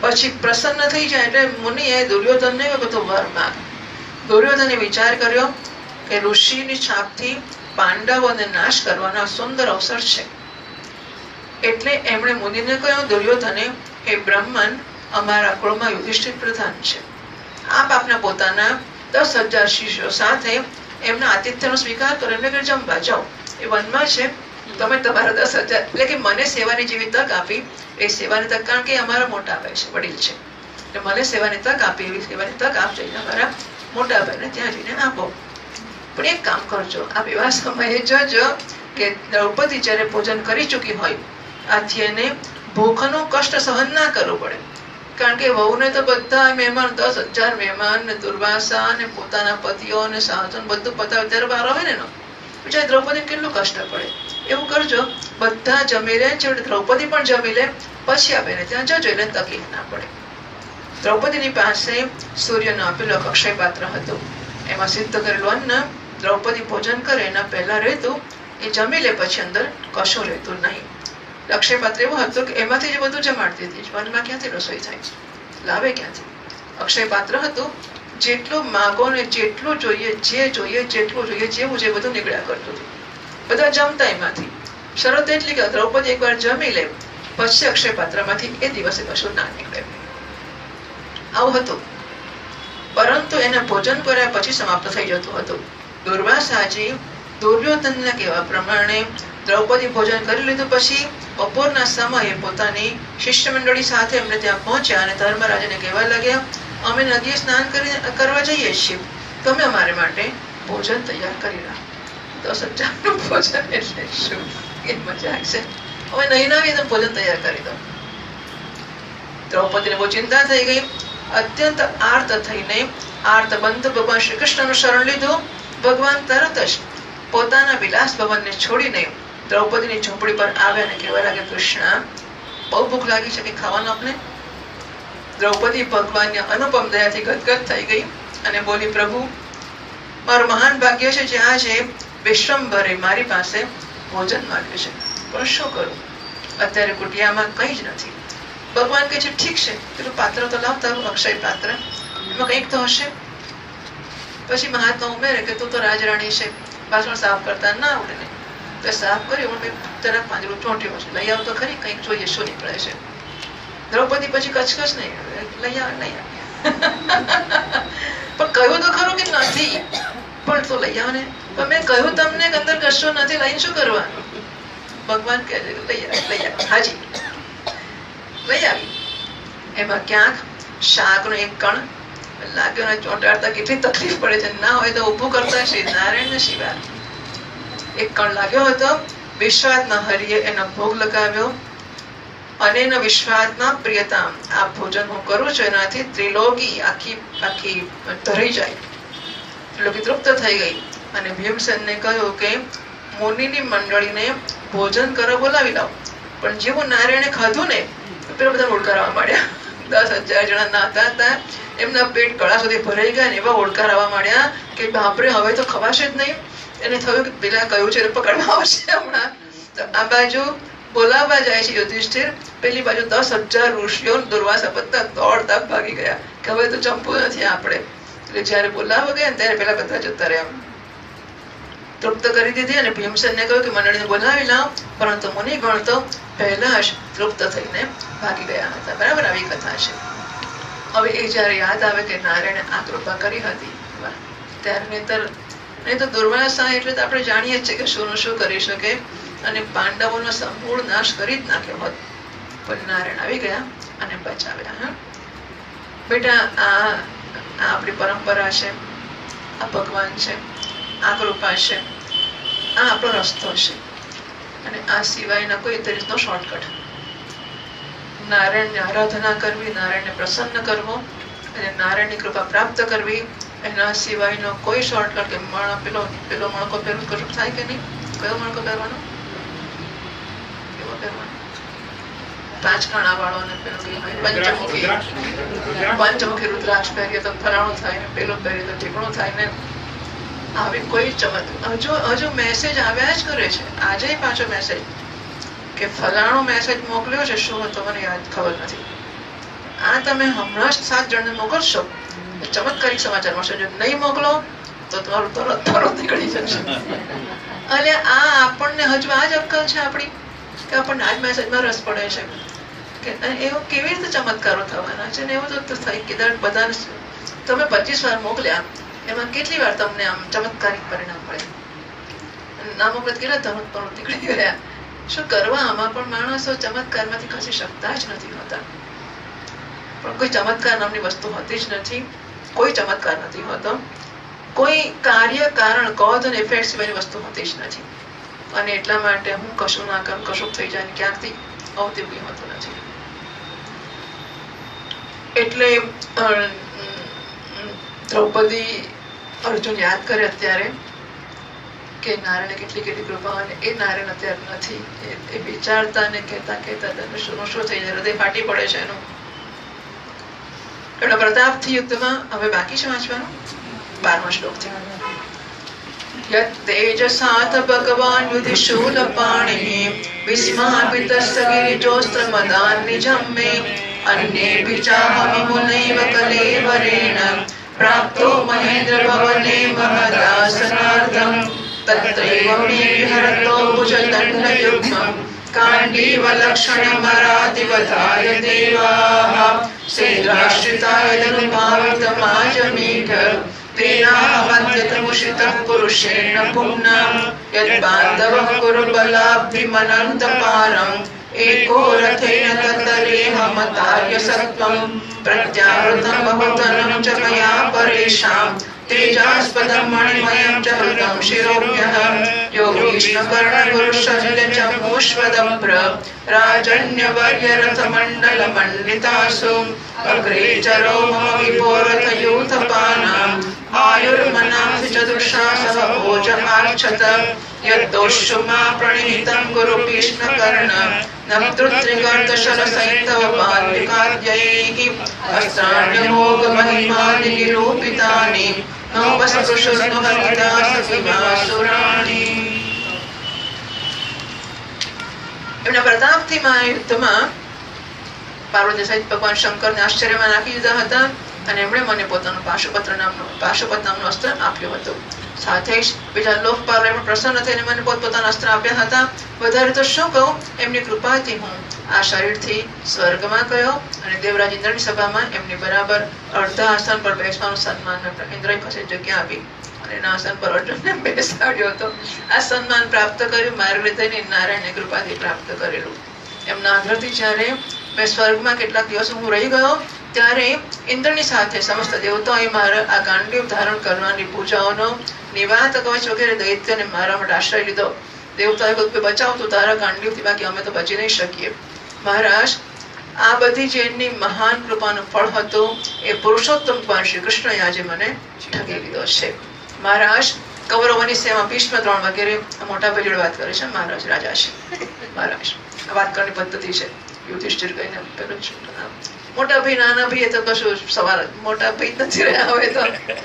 પછી પ્રસન્ન થઈ જાય એટલે મુનિએ દુર્યોધનને બધો વર માંગ. દુર્યોધને વિચાર કર્યો કે ઋષિની છાપથી પાંડવોને નાશ કરવાનો સુંદર અવસર છે. એટલે એમણે મુનિને કહ્યું, દુર્યોધને એ બ્રાહ્મણ અમારા કુળમાં યુધિષ્ઠિર પ્રધાન છે. આપ આપના પોતાના 10,000 શિષ્યો સાથે એમના આતિથ્યનો સ્વીકાર કરો, એમને ઘરે જમવા જાઓ. એ વનમાં છે, તમે તમારા 10,000 એટલે કે મને સેવાની જેવી તક આપી, એ સેવાની તક, કારણ કે અમારા મોટા ભાઈ છે, વડીલ છે, એટલે મને સેવાની તક આપી, એવી સેવાની તક આપ જઈને અમારા મોટા ભાઈને ત્યાં જઈને આપો. પણ એક કામ કરજો, આપ એવા સમયે જજો કે દ્રૌપદી જયારે ભોજન કરી ચૂકી હોય, આથી એને ભૂખનું કષ્ટ સહન ના કરવું પડે. કારણ કે વહુને તો બધા મહેમાન 10,000 મહેમાન ને દુર્વાસા ને પોતાના પતિઓ ને સાસુ બધું પતાવે ત્યારે બહાર હોય ને એનો બીજા દ્રૌપદી કેટલું કષ્ટ પડે. એવું કરજો, બધા જમી લે, છેવટે દ્રૌપદી પણ જમી લે, પછી આપણે ત્યાં જજો એટલે તકલીફ ના પડે. દ્રૌપદીની પાસે સૂર્યનું આપેલું અક્ષય પાત્ર હતું, એમાં સિદ્ધ કરેલું અન્ન દ્રૌપદી ભોજન કરે એના પહેલા રહેતું, એ જમી લે પછી અંદર કશું રહેતું નહીં. અક્ષય પાત્ર એવું હતું કે એમાંથી જ બધું જમાડતી હતી. વનમાં ક્યાંથી રસોઈ થાય, લાવે ક્યાંથી? અક્ષય પાત્ર હતું, જેટલું માગો ને જેટલું જોઈએ, જે જોઈએ જેટલું જોઈએ, જેવું જે બધું નીકળ્યા કરતું હતું. બધા જમતા એમાંથી. શરત એટલી કે દ્રૌપદી એકવાર જમી લે પછી અક્ષય પાત્રમાંથી એ દિવસે કશું ના નીકળે. આવું હતું. પરંતુ એને ભોજન કર્યા પછી સમાપ્ત થઈ જતું હતું. દુર્વાસાજી દુર્યોધનના કહેવા પ્રમાણે દ્રૌપદી ભોજન કરી લીધું પછી બપોરના સમયે પોતાની શિષ્ય મંડળી સાથે એમને ત્યાં પહોંચ્યા અને ધર્મરાજાને કહેવા લાગ્યા, અમે નદીએ સ્નાન કરવા જઈએ છીએ, તમે અમારે માટે ભોજન તૈયાર કરી રાખો. 10,000 ભોજન એટલે શું, એ મજાક છે. હવે નહીં ના તો ભોજન તૈયાર કરી દો. દ્રૌપદીને બહુ ચિંતા થઈ ગઈ. અત્યંત આર્ત થઈને આર્ત બંધ ભગવાન શ્રી કૃષ્ણનું શરણ લીધું. ભગવાન તરત જ પોતાના વિલાસ ભવનને છોડીને દ્રૌપદીની ઝૂંપડી પર આવ્યા અને કહેવા લાગે, કૃષ્ણ બહુ ભૂખ લાગી છે, કે ખાવાનું આપણે? દ્રૌપદી ભગવાનની અનુપમ દયાથી ગદગદ થઈ ગઈ અને બોલી, પ્રભુ મારું મહાન ભાગ્ય છે જે આજે વિશ્વંભરે મારી પાસે ભોજન માંગ્યું છે, પણ શું કરું? અત્યારે કુટિયામાં કઈ જ નથી. ભગવાન કહે છે, ઠીક છે, પેલું પાત્ર તો લાવતા, અક્ષય પાત્ર, એમાં કંઈક તો હશે. પછી મહાત્મા ઉમેરે કે તું તો રાજરાણી છે, વાસણ સાફ કરતા ના આવડે ને, તો સાફ કર્યું, તરફ પાંજરું ચોંટ્યું છે, લઈ આવ તો ખરી, કંઈક જોઈએ શું નીકળે છે. દ્રૌપદી પછી કચકચ નહીં, લઈ આવ નહીં પણ કહ્યું તો ખરું કે નથી, પણ તો લઈ આવ ને. પણ મેં કહ્યું તમને કે અંદર કશું નથી, લઈને શું કરવાનું? ભગવાન કહે છે લઈ આવ. હાજી લઈ આવી. એમાં ક્યાંક શાકનો એક કણ લાગ્યો ને ચોંટાડતા કેટલી તકલીફ પડે છે, ના હોય તો ઉભું કરતા શ્રી નારાયણ ને શિવા. એક કણ લાગ્યો હતો. વિશ્વાત્મા હરિએ એનો ભોગ લગાવ્યો અને એના વિશ્વાત્મા પ્રિયતામ, આ ભોજન હું કરું છું એનાથી ત્રિલોકી આખી ધરી જાય. ત્રિલોકી તૃપ્ત થઈ ગઈ અને ભીમસેનને કહ્યું કે મુનિની મંડળીને ભોજન કરવા બોલાવી લાવ. પણ જેવું નારાયણે ખાધું ને પેલા બધા ઓળકારવા માંડ્યા. 10,000 જણા નાતા હતા, એમના પેટ ગળા સુધી ભરાઈ ગયા ને એવા ઓળકાર આવવા માંડ્યા કે બાપરે હવે તો ખવાશે જ નહીં. એને થયું કે પેલા કયું છે પકડવા આવશે હમણાં. તો આ બાજુ બોલાવવા જાય છે યુધિષ્ઠિર, પેલી બાજુ 10,000 ઋષિઓ દુર્વાસા બધા દોડતા ભાગી ગયા કે હવે તો ચંપવું નથી આપણે. એટલે જયારે બોલાવવા ગયા ત્યારે પેલા બધા જતા રહ્યા. તૃપ્ત કરી દીધી અને ભીમસેનને કહ્યું કે મંડળીને બોલાવી લાવ, પરંતુ મુનિગણ તો પહેલા જ તૃપ્ત થઈને ભાગી ગયા હતા. બરાબર, આવી કથા છે. હવે એ જયારે યાદ આવે કે નારાયણે આ કૃપા કરી હતી ત્યારે નહીં તો દુર્વાસા એટલે તો આપણે જાણીએ જ છે કે શું શું કરી શકે અને પાંડવોનો સંપૂર્ણ નાશ કરી જ નાખ્યો હોત, પણ નારાયણ આવી ગયા અને બચાવ્યા. હા બેટા, આ આપણી પરંપરા છે, આ ભગવાન છે, આ કૃપા છે, આ આપણો રસ્તો છે અને આ સિવાયના કોઈ there is no shortcut. નારાયણની આરાધના કરવી, નારાયણને પ્રસન્ન કરવો અને નારાયણની કૃપા પ્રાપ્ત કરવી, એના સિવાયનો કોઈ શોર્ટકટ કે પેલો મણકો પહેરવું કશું થાય કે નહીં? કયો મણકો પહેરવાનો? કેવો પહેરવાનો? 5 કાણા વાળો ને પેલો પંચમુખી રુદ્રાક્ષ પહેરીએ તો ફલાણું થાય ને, પેલો પહેરીએ તો ઠીકણું થાય ને. આવી કોઈ હજુ મેસેજ આવ્યા જ કરે છે. આજે પાછો મેસેજ કે ફલાણો મેસેજ મોકલ્યો છે, શું હતો મને યાદ ખબર નથી. આ તમે હમણાં જ 7 જણને મોકલશો, ચમત્કારિક સમાચાર મળશે. જો નહીં મોકલો તો તમારું તરત નીકળી જશે. અને આ આપણને હજુ આ જ અક્કલ છે આપણી કે આપણને આ જ મેસેજમાં રસ પડે છે કે એવું કેવી રીતે ચમત્કારો થવાના છે. ને એવું તો થઈ કે બધા તમે 25 વાર મોકલ્યા, એમાં કેટલી વાર તમને આમ ચમત્કારિક પરિણામ મળે. ના મોકલે કેટલા તરત નીકળી ગયા. શું કરવા? આમાં પણ માણસો ચમત્કારમાંથી ખસી શકતા જ નથી હોતા. પણ કોઈ ચમત્કાર નામની વસ્તુ હોતી જ નથી. કોઈ ચમત્કાર નથી હોતો. કોઈ કાર્ય કારણ કોઝ અને ઇફેક્ટ સિવાયની વસ્તુ હોતી જ નથી. અને એટલા માટે હું કશું ના કરું, કશું થઈ જાય, ક્યાંકથી અવતીર્ય હોતું નથી. એટલે દ્રૌપદી અર્જુન યાદ કરે અત્યારે કે નારાયણે કેટલી કૃપા, અને એ નારાયણ અત્યારે નથી. એ વિચારતા ને કહેતા શું થઈ જાય, હૃદય ફાટી પડે છે એનું. એટલે પ્રતાપથી યુદ્ધમાં હવે બાકી છે વાંચવાનું 12મા શ્લોકથી. યત્તેજસાથ ભગવાન યુધિશૂલપાણિ વિસ્માપિતસ્તગિરિજોસ્ત્રમદાન્નિજં મે અન્યેભિ ચાહમિ મુનૈવ કલેવરેણ પ્રાપ્તો મહેન્દ્ર ભવને મહદાસનાર્ધં તત્રૈવ મે વિહરતો ભુજદંડયુગ્મં કાંડીવલક્ષણમરાતિવધાય દેવાઃ સેન્દ્રાશ્રિતાય ધનુભાવિતમાજમીઢ તેનામદ્યતમુષિતઃ પુરુષેણ પુમ્ના યદ્બાન્ધવઃ કુરુબલાબ્ધિમનંતપારં एको रथेन ततरेहमतार्य सत्वं प्रत्यावृतं बहुतनं च मया परेषां तेजास्पदं मणिमयं च हृदं शिरोम्यः योगीष्णकर्णगुरुशल्यचमूष्वदभ्र राजन्यवर्यरथमण्डलमण्डितासु अग्रे चरो मम विपोरथयूथपानाम् आयुर्मनांसि चतुर्षा सह ओजमार्च्छत यद्दोषुमा प्रणीतं गुरुभीष्मकर्ण नक्तृत्रिगर्दशरसैतव बाल्यकाद्यैः अस्त्राण्यमोघमहिमानि निरूपितानि नवस्पृशुर्नुहरिदासविभासुराणि. એમના પ્રતાપથી યુદ્ધમાં પાર્વતી સહિત ભગવાન શંકરને આશ્ચર્યમાં નાખી દીધા હતા. અને એમણે મને પોતાનું પાશુપત નામનું અસ્ત્ર આપ્યું હતું. સાથે જ બીજા લોકપાલો પણ પ્રસન્ન થઈને મને પોતપોતાના અસ્ત્ર આપ્યા હતા. વધારે તો શું કહું, એમની કૃપાથી હું આ શરીરથી સ્વર્ગમાં ગયો અને દેવરાજ ઇન્દ્રની સભામાં એમની બરાબર અડધા આસન પર બેસવાનું સન્માન ઇન્દ્રએ ખસી જગ્યા આપી અને એના આસન પર અર્જુનને બેસાડ્યો હતો. આ સન્માન પ્રાપ્ત કર્યું મારી રીતે નારાયણની કૃપાથી પ્રાપ્ત કરેલું. એમના આગ્રહથી જ્યારે મેં સ્વર્ગમાં કેટલાક દિવસ હું રહી ગયો ત્યારે ઇન્દ્રની સાથે સમસ્ત દેવતાઓએ મારા આ ગાંડીવ ધારણ કરવાની પૂજાઓનો નિવાત કવચ વગેરે દૈત્યને મારા માટે આશ્રય લીધો. દેવતાએ કહ્યું બચાવ તું તારા ગાંડીવથી, બાકી અમે તો બચી નહીં શકીએ. મહારાજ, આ બધી જે એમની મહાન કૃપાનું ફળ હતું એ પુરુષોત્તમ ભગવાન શ્રી કૃષ્ણએ આજે મને ઢકી લીધો છે. મહારાજ, કૌરવોની સેવા ભીષ્મ દ્રોણ વગેરે મોટા ભાઈ જોડે વાત કરે છે. મહારાજ રાજા છે. મહારાજ આ વાત કરવાની પદ્ધતિ છે. યુધિષ્ઠિર કહીને પેલું મોટા ભાઈ નાના ભાઈ એ તો કશું સવાલ, મોટા ભાઈ નથી રહ્યા હોય તો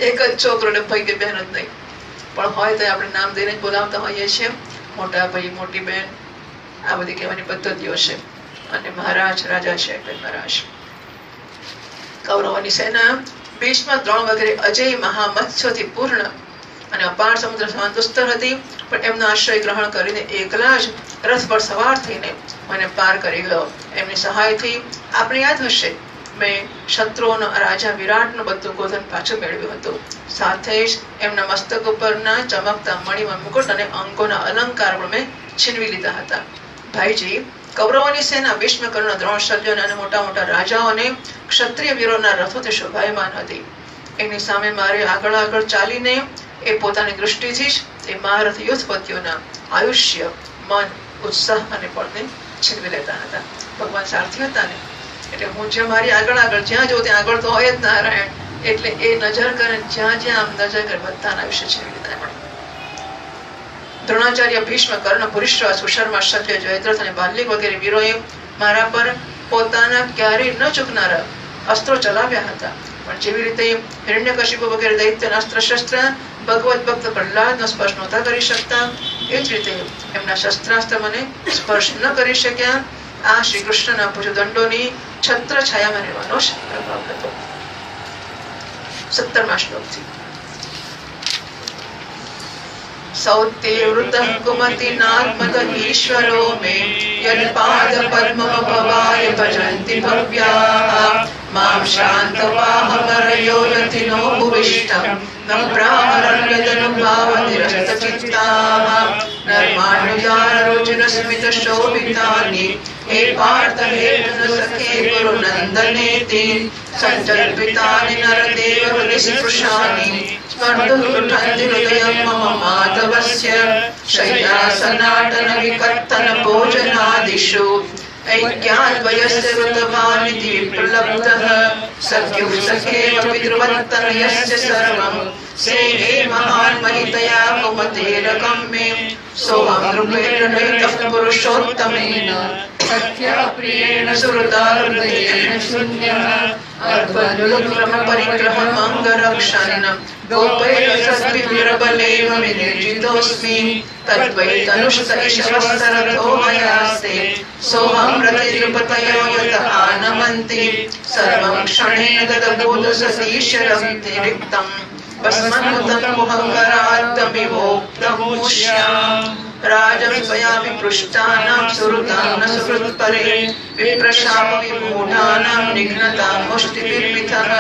એક જ છોકરો ને ભાઈ કે બહેન જ નહીં, પણ હોય તો આપણે નામ દઈને જ બોલાવતા હોઈએ છીએ. મોટા ભાઈ, મોટી બહેન, આ બધી કહેવાની પદ્ધતિઓ છે. અને મહારાજ રાજા છે એટલે મહારાજ. કૌરવોની સેના ભીષ્મ દ્રોણ વગેરે અજય મહામત્સ્યોથી પૂર્ણ અને અપાર સમુદ્ર સમાન દુસ્તર હતી, પણ એમનો આશ્રય ગ્રહણ કરીને એકલા જ રથ પર સવાર થઈને મને પાર કરી ગયો. એમની સહાયથી આપણે યાદ હશે મેં શત્રુઓનો રાજા વિરાટનું બધું ગોધન પાછું મેળવ્યું હતું. સાથે જ એમના મસ્તક ઉપરના ચમકતા મણિમય મુકુટ અને અંગોના અલંકાર પણ મેં છીનવી લીધા હતા. ભાઈજી, કૌરવોની સેના ભીષ્મ, કર્ણ, દ્રોણ, શલ્ય અને મોટા મોટા રાજાઓને ક્ષત્રિય વીરોના રથોથી શોભાયમાન હતી. એની સામે મારે આગળ આગળ ચાલીને એ પોતાની દૃષ્ટિથી જ એ મહારથ યુદ્ધપતિઓના આયુષ્ય, મન, ઉત્સાહ અને બળને છીનવી લેતા હતા. ભગવાન સારથી હતા ને, એટલે હું જે મારી આગળ આગળ જ્યાં જોઉં ત્યાં આગળ તો હોય જ નારાયણ. એટલે એ નજર કરે, જ્યાં જ્યાં આમ નજર કરે બધાના આયુષ્ય છીનવી લીધા એમણે. દ્રોણાચાર્ય, ભીષ્મ, કર્ણ, પુરુષરાજ, સુશર્મા, શલ્ય, જયદ્રથ અને બાલ્લિક વગેરે વીરોએ મારા પર પોતાના ક્યારેય ન ચૂકનારા અસ્ત્રો ચલાવ્યા હતા. પણ જેવી રીતે હિરણ્યકશિપુ વગેરે દૈત્યના અસ્ત્ર શસ્ત્ર ભગવત ભક્ત પ્રહલાદનો સ્પર્શ નહોતા કરી શકતા, એ જ રીતે એમના શસ્ત્રાસ્ત્ર મને સ્પર્શ ન કરી શક્યા. આ શ્રી કૃષ્ણના ભુજદંડોની છત્ર છાયામાં રહેવાનો જ પ્રભાવ હતો. 17મા શ્લોકથી સૌતે વૃતઃ કુમતિનાત્મક ઈશ્વરો મે યત્પાદ પદ્મમ ભવાય ભજન્તિ ભવ્યાઃ મામ શાંતવાહમરયો યતિનો ભુવિષ્ઠં ન પ્રામરણ્યદનુભાવતિરસ્તચિત્તાઃ નર્માણ્યુદારરુચિરસ્મિતશોભિતાनि હે પાર્થ હે સખે ગુરુનંદનેતિ સંકલ્પિતાनि નરદેવ હૃદયસ્પૃશાनि સ્પર્ધુઠન્તિ હૃદયં મમ માધવસ્ય શય્યાસનાટન વિકર્તન ભોજનાદિષુ ऐक्याद्वयस्य ऋतवानिति विप्रलब्धः सख्युः सखेव पितृवत्तनयस्य सर्वं सेहे महान् महितया कुमतेरकं मे सोऽहं नृपेण नैतः पुरुषोत्तमेन सख्याप्रियेण सुहृदा हृदयेन शून्यः अर्धनुग्रहपरिग्रहमङ्गरक्षन् गोपैः सद्भिर्बलेव विनिर्जितोऽस्मि तद्वै तनुष्त ईशवस्तरथो मयास्ते सोऽहं प्रतिनृपतयो यतः आनमन्ति सर्वं क्षणेन तदभूत सतीशरं तिरिक्तं भस्मन्मुतं मुहङ्करात्तमिवोक्तमुष्याम् राजं स्वयापि पृष्टानां सुहृतां न सुहृत्परे विप्रशाप विमूढानां निघ्नतां मुष्टिभिर्मिथः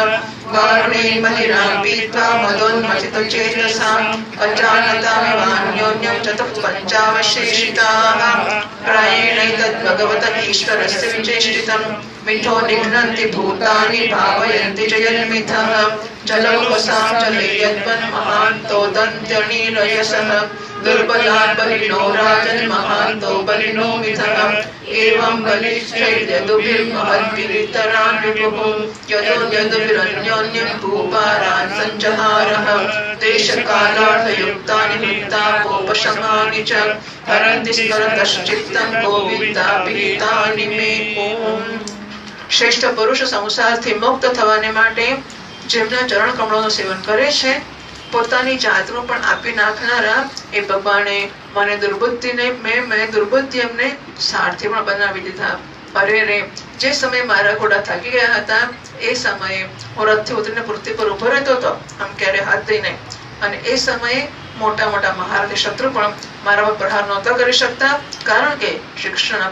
वारुणे महिरां पीत्वा मदोन्मथितचेतसाम् अजानतामिवान्योन्यं चतुः पञ्चावशेषिताः प्रायेणैतद्भगवत ईश्वरस्य विचेष्टितं मिथो निघ्नन्ति भूतानि भावयन्ति च यन्मिथः जलौकसां जले यद्वन्महान्तोदन्त्यणीरयसः दुर्बलान् बलिनो राजन् महान्तो बलिनो मिथः एवं बलिश्चैर्यदुभिर्महद्भिरितरान् विभुः यदुभिरन्योन्यं भूपारान् सञ्जहारः देशकालार्थयुक्तानि वृत्तापोपशमानि च हरन्ति स्मरतश्चित्तं गोविन्दाभिहितानि मे ओम्. શ્રેષ્ઠ પુરુષ સંસારથી મુક્ત થવાને માટે જેમના ચરણ કમળોનું સેવન કરે છે, પોતાની જાતનું પણ આપી નાખનારા એ ભગવાને મને દુર્બુદ્ધિને મેં દુર્બુદ્ધિ એમને સારથી પણ બનાવી દીધા. અરે રે, જે સમયે મારા ઘોડા થાકી ગયા હતા એ સમયે હું રથથી ઉતરીને પૃથ્વી પર ઉભો રહેતો હતો આમ ક્યારે હાથ દઈને, અને એ સમયે મોટા મોટા મહારથી શત્રુ પણ મારા પર પ્રહાર નહોતા કરી શકતા, કારણ કે શ્રી કૃષ્ણના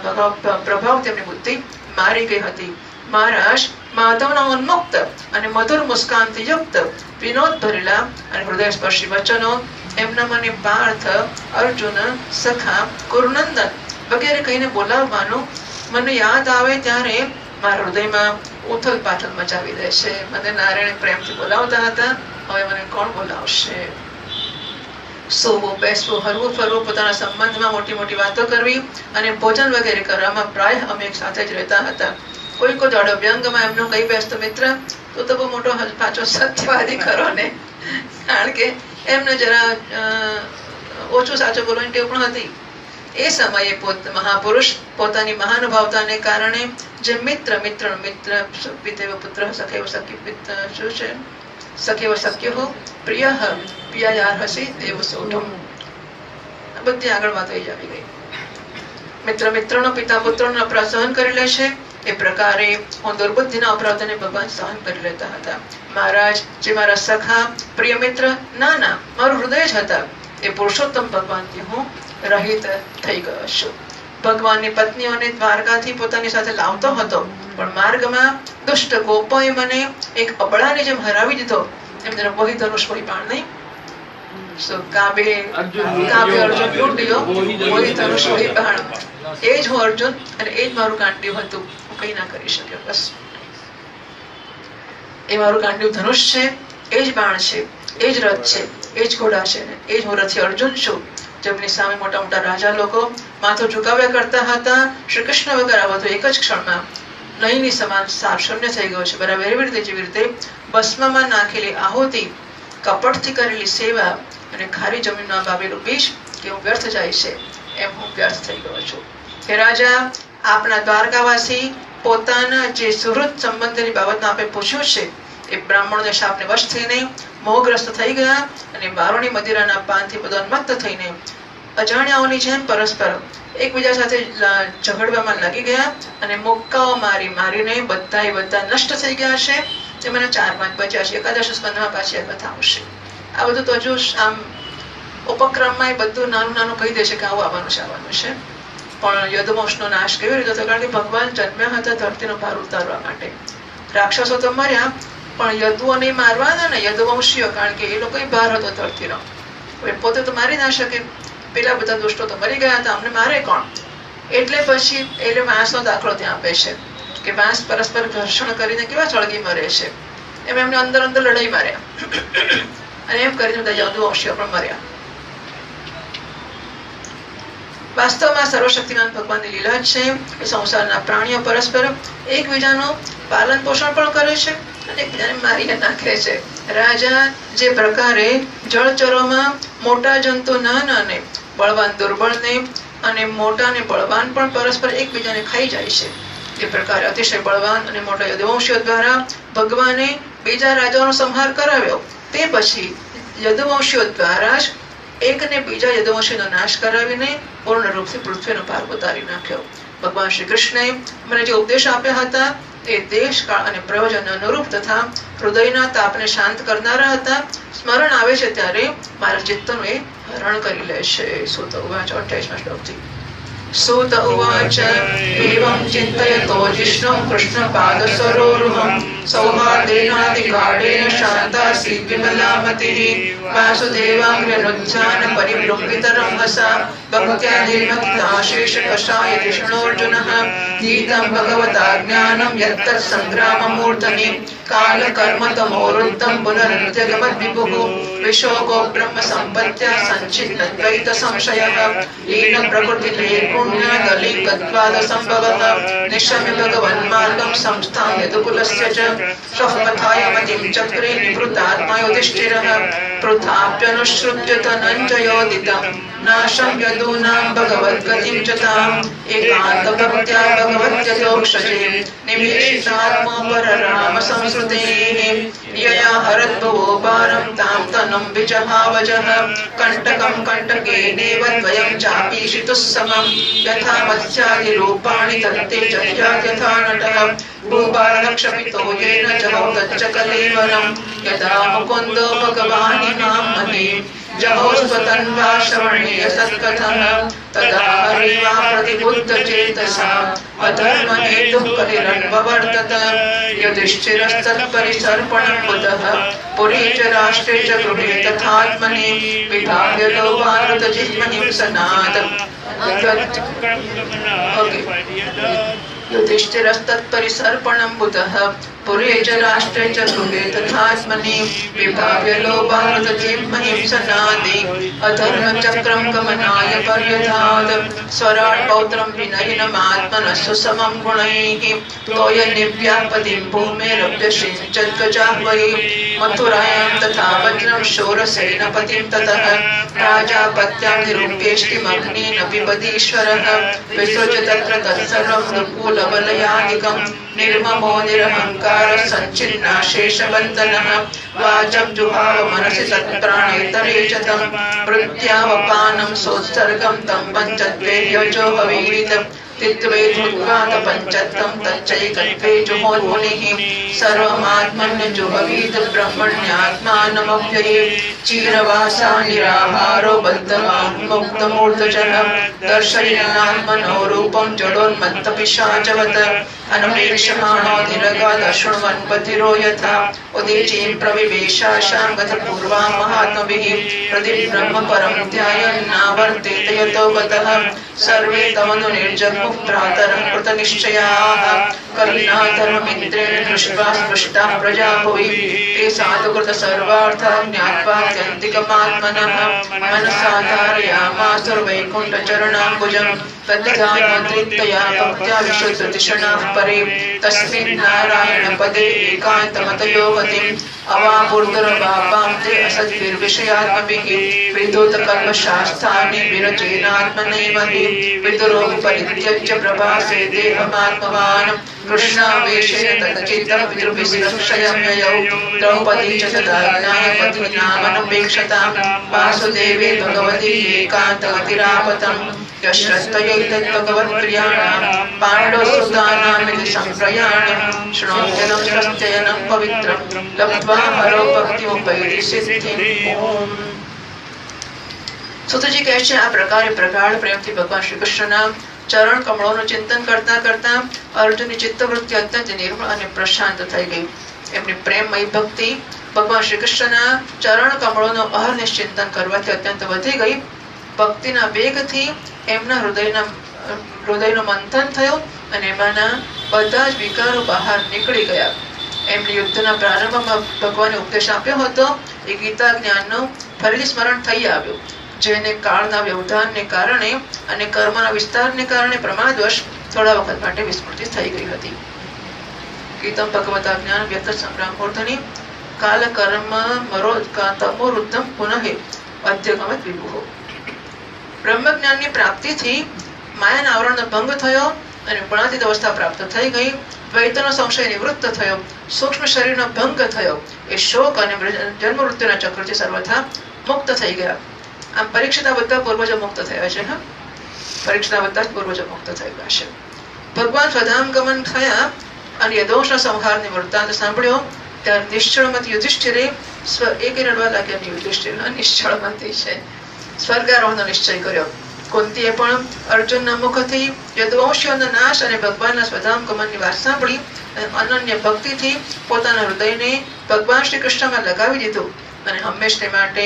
પ્રભાવ તેમની બુદ્ધિ મારી ગઈ હતી. મહારાજ માધવના ઉન્મુક્ત અને મધુર મુસ્કાનથી યુક્ત વિનોદ ભરેલા અને હૃદયસ્પર્શી વચનો એમના મને પાર્થ, અર્જુન, સખા, ગુરુનંદન વગેરે કહીને બોલાવવાનું મને યાદ આવે ત્યારે મારા હૃદયમાં ઉથલ પાથલ મચાવી દે છે. મને નારાયણ પ્રેમથી બોલાવતા હતા, હવે મને કોણ બોલાવશે? સોવું, બેસવું, હરવું ફરવું, પોતાના સંબંધમાં મોટી મોટી વાતો કરવી અને ભોજન વગેરે કરવામાં પ્રાય અમે એક સાથે જ રહેતા હતા. કોઈ કોઈ દાડો વ્યંગમાં એમનો કઈ બેસતો મિત્ર તો બહુ મોટો પાછો સત્યવાદી ખરો ને, કારણ કે એમને જરા ઓછું સાચું બોલવાની ટેવ પણ હતી. એ સમયે મહાપુરુષ પોતાની મહાનુભાવતાને કારણે જે મિત્ર પિતેવ પુત્ર સખેવ સખી શું છે સખેવ સખ્યો પ્રિય પિયાયાર્હસી દેવ સૌઢમ, બધી આગળ વાતો આવી ગઈ. મિત્રનો પિતા પુત્રનો અપરાધ સહન કરી લે છે, એ પ્રકારે હું દુર્બુદ્ધિના અપરાધોને ભગવાન સહન કરી લેતા હતા. મહારાજ જે મારા સખા પ્રિય મિત્ર ના મારું હૃદય જ હતા, એ પુરુષોત્તમ ભગવાનથી હું રહિત થઈ ગયો છું. ભગવાનની પત્નીઓને દ્વારકાથી પોતાની સાથે લાવતો હતો, પણ માર્ગમાં દુષ્ટ ગોપોએ મને એક અબળાની જેમ હરાવી દીધો. એમ જરા મોહી ધનુષ કોઈ બાણ નહીં, કાબે અર્જુન લૂંટ્યો, મોહી ધનુષ કોઈ બાણ, એ જ હું અર્જુન અને એ જ મારું કાંડ્યું હતું. હું કઈ ના કરી શક્યો. બસ એ મારું કાંડ્યું ધનુષ છે, એ જ બાણ છે, એ જ રથ છે, એ જ ઘોડા છે, એ જ હું રથી અર્જુન છું, જેમની સામે મોટા મોટા રાજા લોકો માથું ઝુકાવ્યા કરતા હતા. શ્રી કૃષ્ણ વગર આ બધું એક જ ક્ષણમાં નહીંની સમાન સાર શૂન્ય થઈ ગયો છે. બરાબર એવી રીતે જેવી રીતે ભસ્મમાં નાખેલી આહુતિ, કપટથી કરેલી સેવા અને ખારી જમીનમાં વાવેલું બીજ કેવું વ્યર્થ જાય છે, એમ હું વ્યર્થ થઈ ગયો છું. હે રાજા, આપના દ્વારકાવાસી પોતાના જે સુહૃદ સંબંધની બાબતમાં આપણે પૂછ્યું છે, એ બ્રાહ્મણોને શાપને વશ થઈને મોહગ્રસ્ત થઈ ગયા અને બારોની મદિરાના પાનથી મદોન્મત્ત થઈને અજાણ્યાઓની જેમ પરસ્પર એકબીજા સાથે ઝઘડવામાં લાગી ગયા અને મુક્કાઓ મારીને બધા નષ્ટ થઈ ગયા છે. તેમાંના 4-5 બચ્યા છે. એકાદશ સ્કંદમાં પાછી આ કથા આવશે. આ બધું તો હજુ આમ ઉપક્રમમાં બધું નાનું કહી દે છે કે આવું આવવાનું છે. પણ યદુવંશનો નાશ કેવી રીતે થયો? કારણ કે ભગવાન જન્મ્યા હતા ધરતીનો ભાર ઉતારવા માટે. રાક્ષસો તો મર્યા પણ યદુઓને મારવાના ને યદુવંશીઓ, કારણ કે એ લોકો ભાર હતો ધરતીનો. પોતે તો મારી ના શકે, પેલા બધા દુષ્ટો તો મરી ગયા હતા, અમને મારે કોણ? એટલે પછી એટલે વાંસનો દાખલો ત્યાં આપે છે કે વાંસ પરસ્પર ઘર્ષણ કરીને કેવા સળગી મરે છે, એમ એમને અંદર લડાઈ માર્યા અને એમ કરીને બધા યદુવંશીઓ પણ મર્યા. વાસ્તવમાં સર્વશક્તિમાન ભગવાનની લીલા છે કે સંસારના પ્રાણીઓ પરસ્પર એકબીજાનું પાલન પોષણ પણ કરે છે અને એકબીજાને મારી નાખે છે. રાજા જે પ્રકારે જળચરોમાં મોટા જંતુ નાનાને, બળવાન દુર્બળને અને મોટાને બળવાન પણ પરસ્પર એકબીજાને ખાઈ જાય છે, એ પ્રકારે અતિશય બળવાન અને મોટા યદુવંશીઓ દ્વારા ભગવાને બીજા રાજાઓનો સંહાર કરાવ્યો. તે પછી યદુવંશીઓ દ્વારા જ એકને બીજા યદુવંશીનો નાશ કરાવીને પૂર્ણ રૂપથી પૃથ્વીનો ભાર ઉતારી નાખ્યો. ભગવાન શ્રી કૃષ્ણે મને જે ઉપદેશ આપ્યા હતા તે દેશ કાળ અને પ્રયોજન અનુરૂપ તથા હૃદયના તાપને શાંત કરનારા હતા. સ્મરણ આવે છે ત્યારે મારા ચિત્તનું એ હરણ કરી લે છે. સૂત ઉવાચ 28મા શ્લોકથી. સૂત ઉવાચ એવં ચિંતયતો જિષ્ણું કૃષ્ણપાદસરોરુહં સૌહાર્દેનાતિગાઢેન શાંતાસી વિમલામતિઃ વાસુદેવાંગ્રનુજ્જાન પરિવૃંહિતરંહસા ભક્ત્યા નિર્મક્તાશેષ કષાય કૃષ્ણોર્જુનઃ ગીतं ભગવતા જ્ઞાनं યત્તત્ સંગ્રામમૂર્ધનિ કાલકર્મતમોરુદ્ધં પુનરુદ્યગમદ્વિભુઃ વિશોકો બ્રહ્મ સંપત્ત્યા સંચિન્નદ્વૈત સંશયઃ येन प्रकृतिर्पुण्यदलिङ्गत्वाद सम्भवः निशम्य भगवन्मार्गं संस्थां यदुकुलस्य च स्वपथाय मतिं चक्रे निवृत्तात्मा युधिष्ठिरः पृथाप्यनुसृत्य धनञ्जयोदितं नाशं यदूनां भगवद्गतिं च ताम् एकान्तभक्त्या भगवत्यतोक्षजे निमेषितात्मा परराम संस्कृतेः यया हरद्भवो भारं तां तनुं विजहावजः कण्टकं कण्टकेनेव द्वयं चापीषितुस्समं यथा मत्स्यादिरूपाणि तत्ते जह्यात् यथा नटः भूभारलक्षपितो येन जहौ तच्च कलेवरं यदा मुकुन्दो भगवानिनां महे जहोस्त्वतन्वा श्रवणेय सत्कथः तदा हरिवा प्रतिबुद्धचेतसा अधर्महेतुः कलिरन्ववर्तत युधिष्ठिरस्तत्परिसर्पणं बुधः पुरे च राष्ट्रे च गृहे तथात्मने विभाव्य लोभानृतजिह्मनिं सनाद युधिष्ठिरस्तत्परिसर्पणं बुधः पुरे च राष्ट्रे च गृहे तथात्मने विभाव्य लोभानृतजिह्मनिं सनादि अधर्मचक्रं गमनाय पर्यधात् स्वराट् पौत्रं विनयिनमात्मनः सुसमं गुणैः तोयनिव्यापतिं भूमेरभ्यषिञ्चद्गजाह्वै मथुरायां तथा वज्रं शूरसेनपतिं ततः प्राजापत्यां निरूपेष्टिमग्नेन पिबदीश्वरः विसृज्य तत्र तत्सर्वं दुःखूलवलयादिकं निर्ममो निरहङ्कारः सञ्चिन्नाशेषबन्धनः वाचं जुहाव मनसि सत्प्राणेतरे च तं प्रत्यावपानं सोत्सर्गं तं पञ्चत्वे यजो हवीरित तित्वे धृत्वात पञ्चत्तं तच्चैकत्वे जुहोन्मुनिः सर्वमात्मन्य जुहवीत ब्रह्मण्यात्मानमव्यये चीरवासा निराहारो बद्धवान् मुक्तमूर्धजः दर्शयन्नात्मनो रूपं जडोन्मत्तपिशाचवत् अनुप्रेक्ष्यमाणो निरगादशृण्वन् बधिरो यथा उदीचीं प्रविवेशाशां गतपूर्वां महात्मभिः प्रतिब्रह्म परं ध्यायन्नावर्तेत यतो गतः सर्वे तमनुनिर्जग्मुः प्रातरं कृतनिश्चयाः करुणाधर्ममिन्द्रेण दृष्ट्वा स्पृष्टाः प्रजा भुवि ते साधुकृतसर्वार्थाः ज्ञात्वा त्यन्तिकमात्मनः मनसा धारयामासुर्वैकुण्ठचरणाम्बुजं तद्धानोद्रिक्तया भक्त्या विशुद्धतिषणाः परे तस्मिन् नारायणपदे एकान्तमतयो गतिम् अवापुर्दुरपापां ते असद्भिर्विषयात्मभिः विद्युतकल्पशास्त्राणि विरचेनात्मनैव हि विदुरो परित्यज्य प्रभासे देहमात्मवान् कृष्णावेशेन तच्चित्तं विदुर्भिर्लक्षयं ययौ द्रौपदी च तदाज्ञाय पतिनामनपेक्षतां वासुदेवे भगवती एकान्तगतिरापतं यश्रद्धयैतद्भगवत्प्रियाणां पाण्डवसुतानामिति सम्प्रयाणं शृणोत्यनं प्रत्ययनं पवित्रं लब्ध्वा हरो भक्तिमुपैति सिद्धिम्। સુતજી કહે છે, આ પ્રકારે પ્રગાઢ પ્રેમથી ભગવાન શ્રી કૃષ્ણના ચરણ કમળોનું ચિંતન કરતા કરતા અર્જુનની ચિત્તવૃત્તિ અત્યંત નિર્મળ અને પ્રશાંત થઈ ગઈ. એમની પ્રેમમય ભક્તિ ભગવાન શ્રી કૃષ્ણના ચરણ કમળોનો અહર્નિશ ચિંતન કરવાથી અત્યંત વધી ગઈ. ભક્તિના વેગથી એમના હૃદયનું મંથન થયું અને એમાંના બધા જ વિકારો બહાર નીકળી ગયા. એમને યુદ્ધના પ્રારંભમાં ભગવાને ઉપદેશ આપ્યો હતો એ ગીતા જ્ઞાનનું ફરીથી સ્મરણ થઈ આવ્યું, જેને કાળના વ્યવધાનને કારણે અને કર્મના વિસ્તારને કારણે પ્રમાદવશ થોડા વખત માટે વિસ્મૃતિ થઈ ગઈ હતી. ગીતમ ભગવતા જ્ઞાન વ્યક્ત સંગ્રામૂર્ધની કાલ કર્મ મરો તમોરુદ્ધમ પુનઃ અધ્યગમત વિભુઃ. બ્રહ્મ જ્ઞાનની પ્રાપ્તિથી માયાના આવરણનો ભંગ થયો અને ગુણાતીત અવસ્થા પ્રાપ્ત થઈ ગઈ. દ્વૈતનો સંશય નિવૃત્ત થયો, સૂક્ષ્મ શરીરનો ભંગ થયો. એ શોક અને જન્મ મૃત્યુના ચક્રથી સર્વથા મુક્ત થઈ ગયા. આમ પરીક્ષિતા બધા પૂર્વજો મુક્ત થયા છે. પરીક્ષિતા બધા જ પૂર્વજો મુક્ત થઈ ગયા છે. ભગવાન સ્વધામ ગમન થયા અને યદોષના સંહારની વૃત્તાંત સાંભળ્યો ત્યારે નિશ્ચળમત યુધિષ્ઠિરે એક રડવા લાગ્યા. યુધિષ્ઠિર નિશ્ચળમતી છે, સ્વર્ગારોહણનો નિશ્ચય કર્યો. કુંતીએ પણ અર્જુનના મુખથી યદુવંશીઓનો નાશ અને ભગવાનના સ્વધામ ગમનની વાત સાંભળી અનન્ય ભક્તિથી પોતાના હૃદયને ભગવાન શ્રી કૃષ્ણમાં લગાવી દીધું અને હંમેશને માટે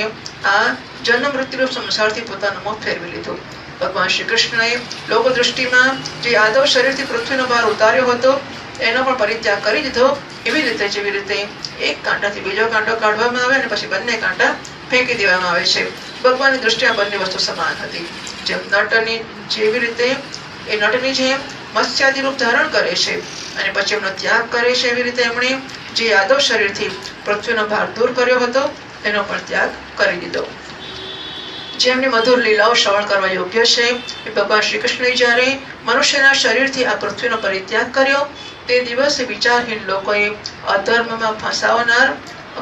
આ જન્મ મૃત્યુરૂપ સંસારથી પોતાનું મોત ફેરવી લીધું. ભગવાન શ્રી કૃષ્ણએ લોક દ્રષ્ટિમાં જે યાદવ શરીરથી પૃથ્વીનો ભાર ઉતાર્યો હતો એનો પણ પરિત્યાગ કરી દીધો. એવી રીતે જેવી રીતે એક કાંટાથી બીજો કાંટો કાઢવામાં આવે અને પછી બંને કાંટા ફેંકી દેવામાં આવે છે, ભગવાનની દ્રષ્ટિમાં બંને વસ્તુ સમાન હતી. જેમ નટની જેવી રીતે એ નટની જેમ મત્સ્યાદિ રૂપ ધારણ કરે છે અને પછી એમનો ત્યાગ કરે છે, એવી રીતે એમણે જે યાદવ શરીરથી પૃથ્વીનો ભાર દૂર કર્યો હતો એનો પણ ત્યાગ કરી દીધો. જેમની મધુર લીલાઓ શ્રવણ કરવા યોગ્ય છે એ ભગવાન શ્રી કૃષ્ણએ જ્યારે મનુષ્યના શરીરથી આ પૃથ્વીનો પરિત્યાગ કર્યો તે દિવસે વિચારહીન લોકોએ અધર્મમાં ફસાવનાર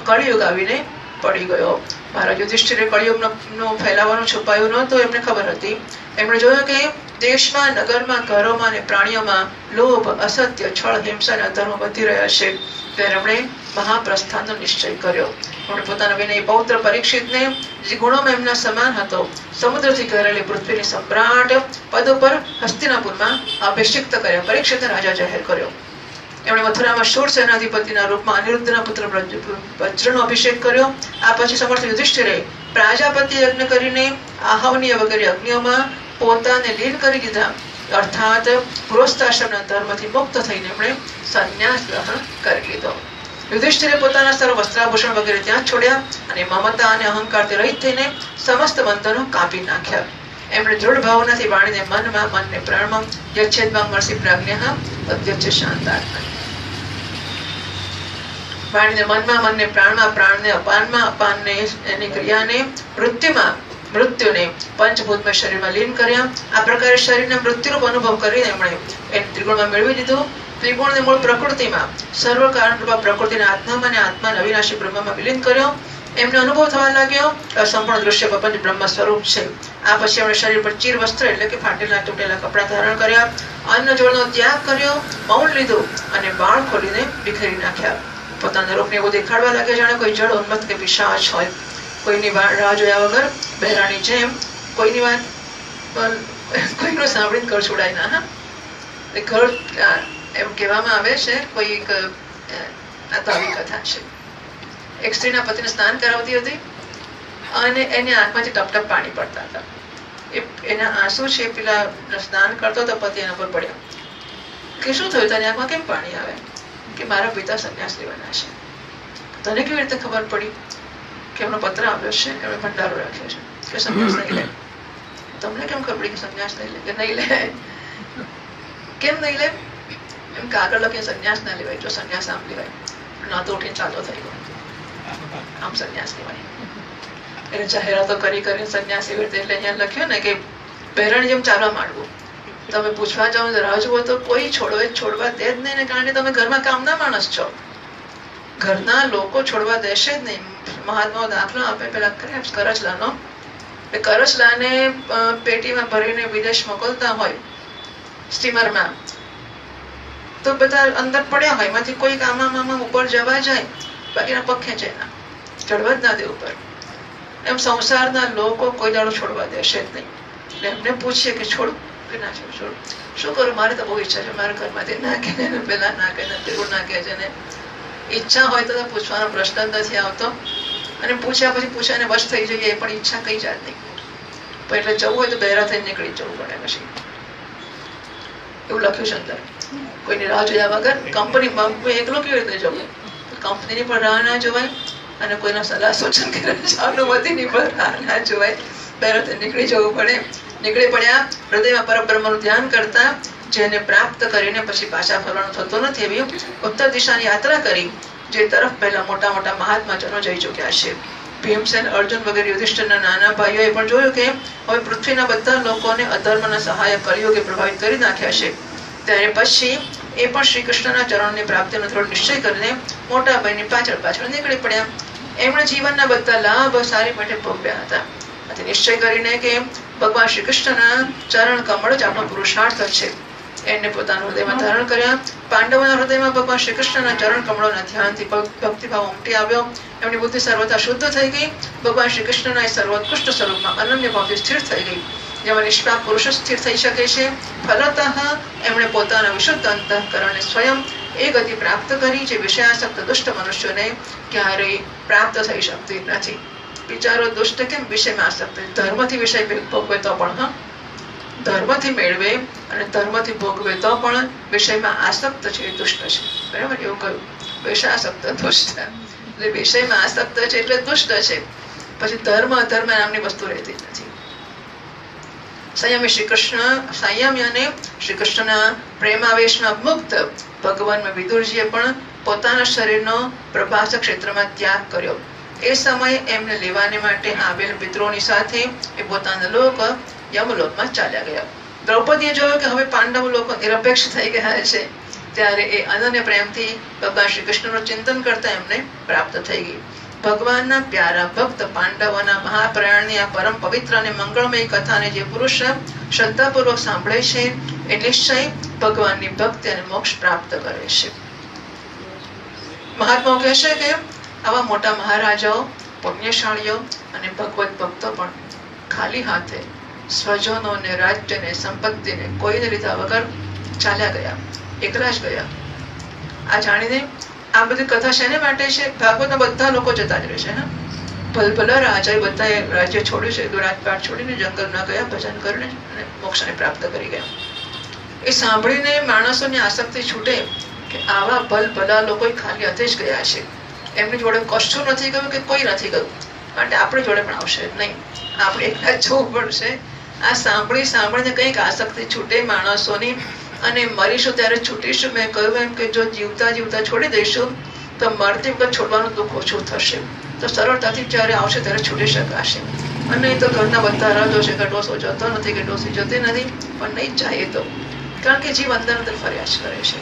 કળિયુગ આવીને પડી ગયો. મહારાજ યુધિષ્ઠિરે કળિયુગનું ફેલાવાનું છુપાયું નહોતું, એમને ખબર હતી. એમણે જોયું કે દેશમાં, નગરમાં, ઘરોમાં અને પ્રાણીઓમાં લોભ, અસત્ય, છળ, હિંસા અને અધર્મ વધી રહ્યા છે. ત્યારે એમણે મહાપ્રસ્થાનનો નિશ્ચય કર્યો. એમણે પોતાના વિનયી પૌત્ર પરીક્ષિતને જે ગુણોમાં એમના સમાન હતો સમુદ્રથી ઘેરાયેલી પૃથ્વીની સમ્રાટ પદ ઉપર હસ્તિનાપુરમાં અભિષિક્ત કર્યા, પરીક્ષિતને રાજા જાહેર કર્યો. એમણે મથુરામાં શૂર સેનાધિપતિના રૂપમાં અનિરુદ્ધના પુત્ર વજ્રનો અભિષેક કર્યો. આ પછી સમર્થ યુધિષ્ઠિરે પ્રાજાપતિ યજ્ઞ કરીને આહવનીય વગેરે અગ્નિઓમાં પોતાને લીન કરી દીધા. અર્થાત ગૃહસ્થાશ્રમના ધર્મથી મુક્ત થઈને એમણે સંન્યાસ ગ્રહણ કરી લીધો. યુધિષ્ઠિરે પોતાના સર્વ વસ્ત્રાભૂષણ વગેરે ત્યાં છોડ્યા અને મમતા અને અહંકારથી રહિત થઈને સમસ્ત બંધનો કાપી નાખ્યા. એમણે દૃઢ ભાવનાથી વાણીને મનમાં, મનને પ્રાણમાં, યચ્છેદમાં મર્ષિ પ્રજ્ઞા અધ્યક્ષ શાંતાત્મા. વાણીને મનમાં, મનને પ્રાણમાં, પ્રાણને અપાનમાં, અપાનને એની ક્રિયાને મૃત્યુને પંચભૂતમય શરીરમાં લીન કર્યા. આ પ્રકારે શરીરના મૃત્યુરૂપ અનુભવ કરીને એમણે એને ત્રિગુણમાં મેળવી દીધું. ત્રિગુણને મૂળ પ્રકૃતિમાં, સર્વ કારણરૂપા પ્રકૃતિના આત્મામાં અને આત્માને અવિનાશી બ્રહ્મમાં વિલીન કર્યો. એમને અનુભવ થવા લાગ્યો અસંપૂર્ણ દૃશ્ય પ્રપંચ બ્રહ્મ સ્વરૂપ છે. આ પછી એમણે શરીર પર ચીર વસ્ત્ર એટલે કે ફાટેલા તૂટેલા કપડા ધારણ કર્યા, અન્ન જળનો ત્યાગ કર્યો, મૌન લીધું અને બાળ ખોલીને વિખેરી નાખ્યા. પોતાના રૂપને એવું દેખાડવા લાગ્યા જાણે કોઈ જળ ઉન્મત્ત કે પિશાચ હોય. કોઈની રાહ જોયા વગર બહેરાની જેમ કોઈની વાત કોઈનું સાંભળીને ઘર છોડાય ના. ઘર એમ કહેવામાં આવે છે, કોઈ એક આ તો આવી કથા છે. એક સ્ત્રીના પતિને સ્નાન કરાવતી હતી અને એની આંખમાંથી ટપ ટપ પાણી પડતા હતા. એના આંસુ છે પેલા સ્નાન કરતો તો પતિ એના પર પડ્યા કે શું થયું, તને આંખમાં કેમ પાણી આવે? કે મારા પિતા સંન્યાસ લેવાના છે. તને કેવી રીતે ખબર પડી? કે એમનો પત્ર આવ્યો છે, એમણે ભંડારો રાખ્યો છે કે સંન્યાસ નહીં લે. તમને કેમ ખબર પડી કે સંન્યાસ નહીં લે? કે નહીં લે. કેમ નહીં લે? એમ કે આગળ લખીને સંન્યાસ ના લેવાય, જો સંન્યાસ આમ લેવાય. ના તો ઉઠીને ચાલો થઈ ગયો, આમ સંન્યાસ લેવાય. એટલે જાહેરાતો કરી કરીને સંન્યાસ એવી રીતે, એટલે અહીંયા લખ્યું ને કે બહેરાની જેમ ચાલવા માંડવું. તમે પૂછવા જાઓ રાહ જુઓ તો કોઈ છોડવા દે જ નહીં ને, કારણ કે તમે ઘરમાં કામના માણસ છો. ઘરના લોકો છોડવા દેશે જ નહીં. મહાત્માઓ દાખલો આપે પેલા કરચલાનો. કરચલાને પેટીમાં ભરીને વિદેશ મોકલતા હોય સ્ટીમરમાં, તો બધા અંદર પડ્યા હોય, એમાંથી કોઈ આમાં ઉપર જવા જાય, બાકીના પગ ખેંચે ના, ચડવા જ ના દે ઉપર. એમ સંસારના લોકો કોઈ દાડો છોડવા દેશે જ નહીં. એટલે એમને પૂછીએ કે છોડું કે ના છોડું, શું કરું, મારે તો બહુ ઈચ્છા છે, મારા ઘરમાંથી નાખે ને પેલા નાખે ને પેલું નાખે છે ને. ઈચ્છા હોય તો પૂછવાનો પ્રશ્ન જ નથી આવતો, અને પૂછ્યા પછી પૂછાને વશ થઈ જઈએ એ પણ ઈચ્છા કઈ જાત નહીં. પણ એટલે જવું હોય તો બહેરા થઈને નીકળી જવું પડે. પછી એવું લખ્યું છે અંદર, કોઈની રાહ જોયા વગર કંપની એકલો કેવી રીતે જવું, કંપનીની પણ રાહ ના જોવાય અને કોઈના સલાહ સૂચન કે અનુમતિની પણ રાહ ના જોવાય. બહેરા થઈને નીકળી જવું પડે. નીકળી પડ્યા હૃદયમાં પરબ્રહ્મનું ધ્યાન કરતા, જેને પ્રાપ્ત કરીને પછી પાછા ફરવાનું થતું નથી, એવી ઉત્તર દિશાની યાત્રા કરી, જે તરફ પહેલા મોટા મોટા મહાત્માજનો જઈ ચુક્યા છે. ભીમસેન, અર્જુન વગેરે યુધિષ્ઠિરના નાના ભાઈઓએ પણ જોયું કે હવે પૃથ્વીના બધા લોકોને અધર્મના સહાયક કલિયુગે પ્રભાવિત કરી નાખ્યા છે. ત્યારે પછી એ પણ શ્રી કૃષ્ણના ચરણની પ્રાપ્તિનો થોડો નિશ્ચય કરીને મોટા ભાઈની પાછળ પાછળ નીકળી પડ્યા. એમણે જીવનના બધા લાભ સારી માટે ભોગવ્યા હતા. નિશ્ચય કરીને કે ભગવાન શ્રી કૃષ્ણના ચરણ કમળ જ આપણો પુરુષાર્થ છે. એને પોતાના હૃદયમાં ધારણ કર્યા. પાંડવોના હૃદયમાં ભગવાન શ્રી કૃષ્ણના ચરણ કમળોના ધ્યાનથી ભક્તિભાવ ઉમટી આવ્યો. એમની બુદ્ધિ સર્વથા શુદ્ધ થઈ ગઈ. ભગવાન શ્રી કૃષ્ણના સર્વોત્કૃષ્ટ સ્વરૂપમાં અનન્ય ભાવથી સ્થિર થઈ ગઈ. જેમાં નિષ્પાપ પુરુષ સ્થિર થઈ શકે છે. ફલતઃ એમણે પોતાના વિશુદ્ધ અંતઃકરણને સ્વયં એ ગતિ પ્રાપ્ત કરી જે વિષયાસક્ત દુષ્ટ મનુષ્યોને ક્યારેય પ્રાપ્ત થઈ શકતી નથી. વિચારો દુષ્ટ કેમ વિષયમાં આસક્ત, ધર્મથી વિષય ભોગવે તો પણ, ધર્મથી મેળવે અને ધર્મથી ભોગવે તો પણ વિષયમાં આસક્ત છે એ દુષ્ટ છે. બરાબર, એવું કહ્યું, વિષયાસક્ત દુષ્ટ. એટલે વિષયમાં આસક્ત છે એટલે દુષ્ટ છે. પછી ધર્મ અધર્મ નામની વસ્તુ રહેતી નથી. સંયમી શ્રી કૃષ્ણ, સંયમી અને શ્રી કૃષ્ણના પ્રેમાવેશમાં મુક્ત ભગવાન વિદુરજીએ પણ પોતાના શરીરનો પ્રભાસ ક્ષેત્રમાં ત્યાગ કર્યો. એ સમયે એમને લેવાને માટે આવેલ પિતરોની સાથે એ પોતાના લોક યમલોકમાં ચાલ્યા ગયા. દ્રૌપદીએ જોયું કે હવે પાંડવ લોકો નિરપેક્ષ થઈ ગયા છે, ત્યારે એ અનન્ય પ્રેમથી ભગવાન શ્રી કૃષ્ણનું ચિંતન કરતા એમને પ્રાપ્ત થઈ ગઈ. ભગવાનના પ્યારા ભક્ત પાંડવોના મહાપ્રયાણની આ પરમ પવિત્ર અને મંગળમય કથાને જે પુરુષ શ્રદ્ધાપૂર્વક સાંભળે છે એ નિશ્ચય ભગવાનની ભક્તિ અને મોક્ષ પ્રાપ્ત કરે છે. મહાત્માઓ કહેશે કે આવા મોટા મહારાજાઓ, પુણ્યશાળીઓ અને ભગવત ભક્તો પણ ખાલી હાથે સ્વજનોને, રાજ્યને, સંપત્તિને કોઈને લીધા વગર ચાલ્યા ગયા, એકલા જ ગયા. આ જાણીને આ બધી કથા શેને માટે છે? ભાગવતના બધા લોકો જતા જ રહેશે. ભલભલા રાજાએ બધાએ રાજ્ય છોડ્યું છે, રાજપાટ છોડીને જંગલમાં ગયા, ભજન કરીને અને મોક્ષને પ્રાપ્ત કરી ગયા. એ સાંભળીને માણસોની આસક્તિ છૂટે કે આવા ભલભલા લોકો ખાલી હાથે જ ગયા છે, એમની જોડે કશું નથી ગયું કે કોઈ નથી ગયું, માટે આપણી જોડે પણ આવશે નહીં, આપણે એકલા જવું પડશે. આ સાંભળીને કંઈક આસક્તિ છૂટે માણસોની, અને મરીશું ત્યારે છૂટીશું. મેં કહ્યું એમ કે જો જીવતા જીવતા છોડી દઈશું તો મરતી વખત છોડવાનું દુઃખ ઓછું થશે, તો સરળતાથી જ્યારે આવશે ત્યારે છૂટી શકાશે. અને તો ઘરના બધા રાહ જોશે કે ડોસો જતો નથી, કે ડોસી જતી નથી, પણ નહીં જાય તો, કારણ કે જીવ અંદર અંદર ફર્યા જ કરે છે.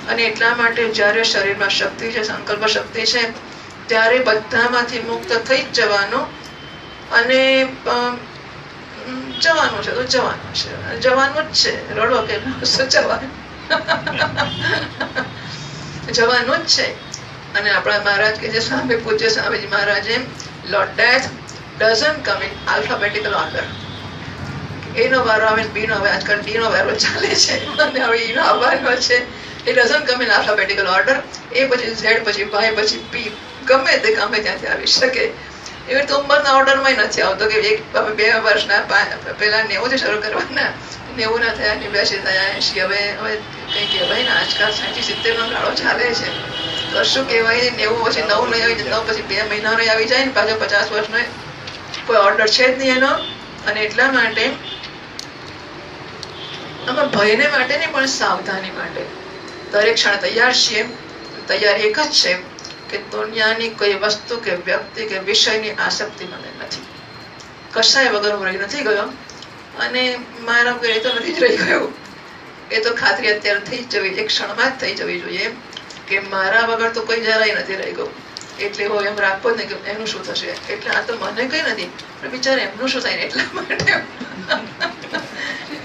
અને એટલા માટે જ્યારે શરીરમાં શક્તિ છે, સંકલ્પ શક્તિ છે, ત્યારે બધામાંથી મુક્ત થઈ જ જવાનું. અને જવાનું છે તો જવાનું છે, જવાનું જ છે, રડો કે જવાનું જ છે. અને આપણા મહારાજ કે જે સ્વામી પૂજ્ય સ્વામીજી મહારાજે lord death doesn't come in alphabetical order. એનો વારો આવે, બી નો, હવે આજકાલ ડી નો વારો ચાલે છે, અને હવે ઈ નો આવવાનો છે. એ doesn't come in alphabetical order. એ પછી ઝેડ, પછી વાય, પછી પી, ગમે તે ગમે ત્યાંથી આવી શકે. એવી રીતે ઉંમરના ઓર્ડરમાં નથી આવતો કે 2 વર્ષના પેલા 90 શરૂ કરવાના, 90 ના થયા, 89 થયા, 80, હવે કઈ કહેવાય ને, આજકાલ 60-70 નો ગાળો ચાલે છે. કશું કહેવાય 90 પછી 9 નહીં આવી, 9 પછી 2 મહિનાનો આવી જાય ને, પાછો 50 વર્ષનો કોઈ ઓર્ડર છે જ નહીં એનો. અને એટલા માટે આમાં ભયને માટે નહીં, પણ સાવધાની માટે દરેક ક્ષણ તૈયાર છીએ. તૈયાર એક જ છે કે દુનિયાની કોઈ વસ્તુ કે વ્યક્તિ કે વિષયની આસક્તિ મને નથી. કશાય વગર હું રહી નથી ગયો, અને મારા વગર એ તો નથી જ રહી ગયું. એ તો ખાતરી અત્યારે થઈ જ જવી, એક ક્ષણમાં જ થઈ જવી જોઈએ કે મારા વગર તો કોઈ જરાય નથી રહી ગયું. એટલે હું એમ રાખવો જ નહીં કે એનું શું થશે, એટલે આ તો મને કઈ નથી પણ બિચારે એમનું શું થાય ને એટલા માટે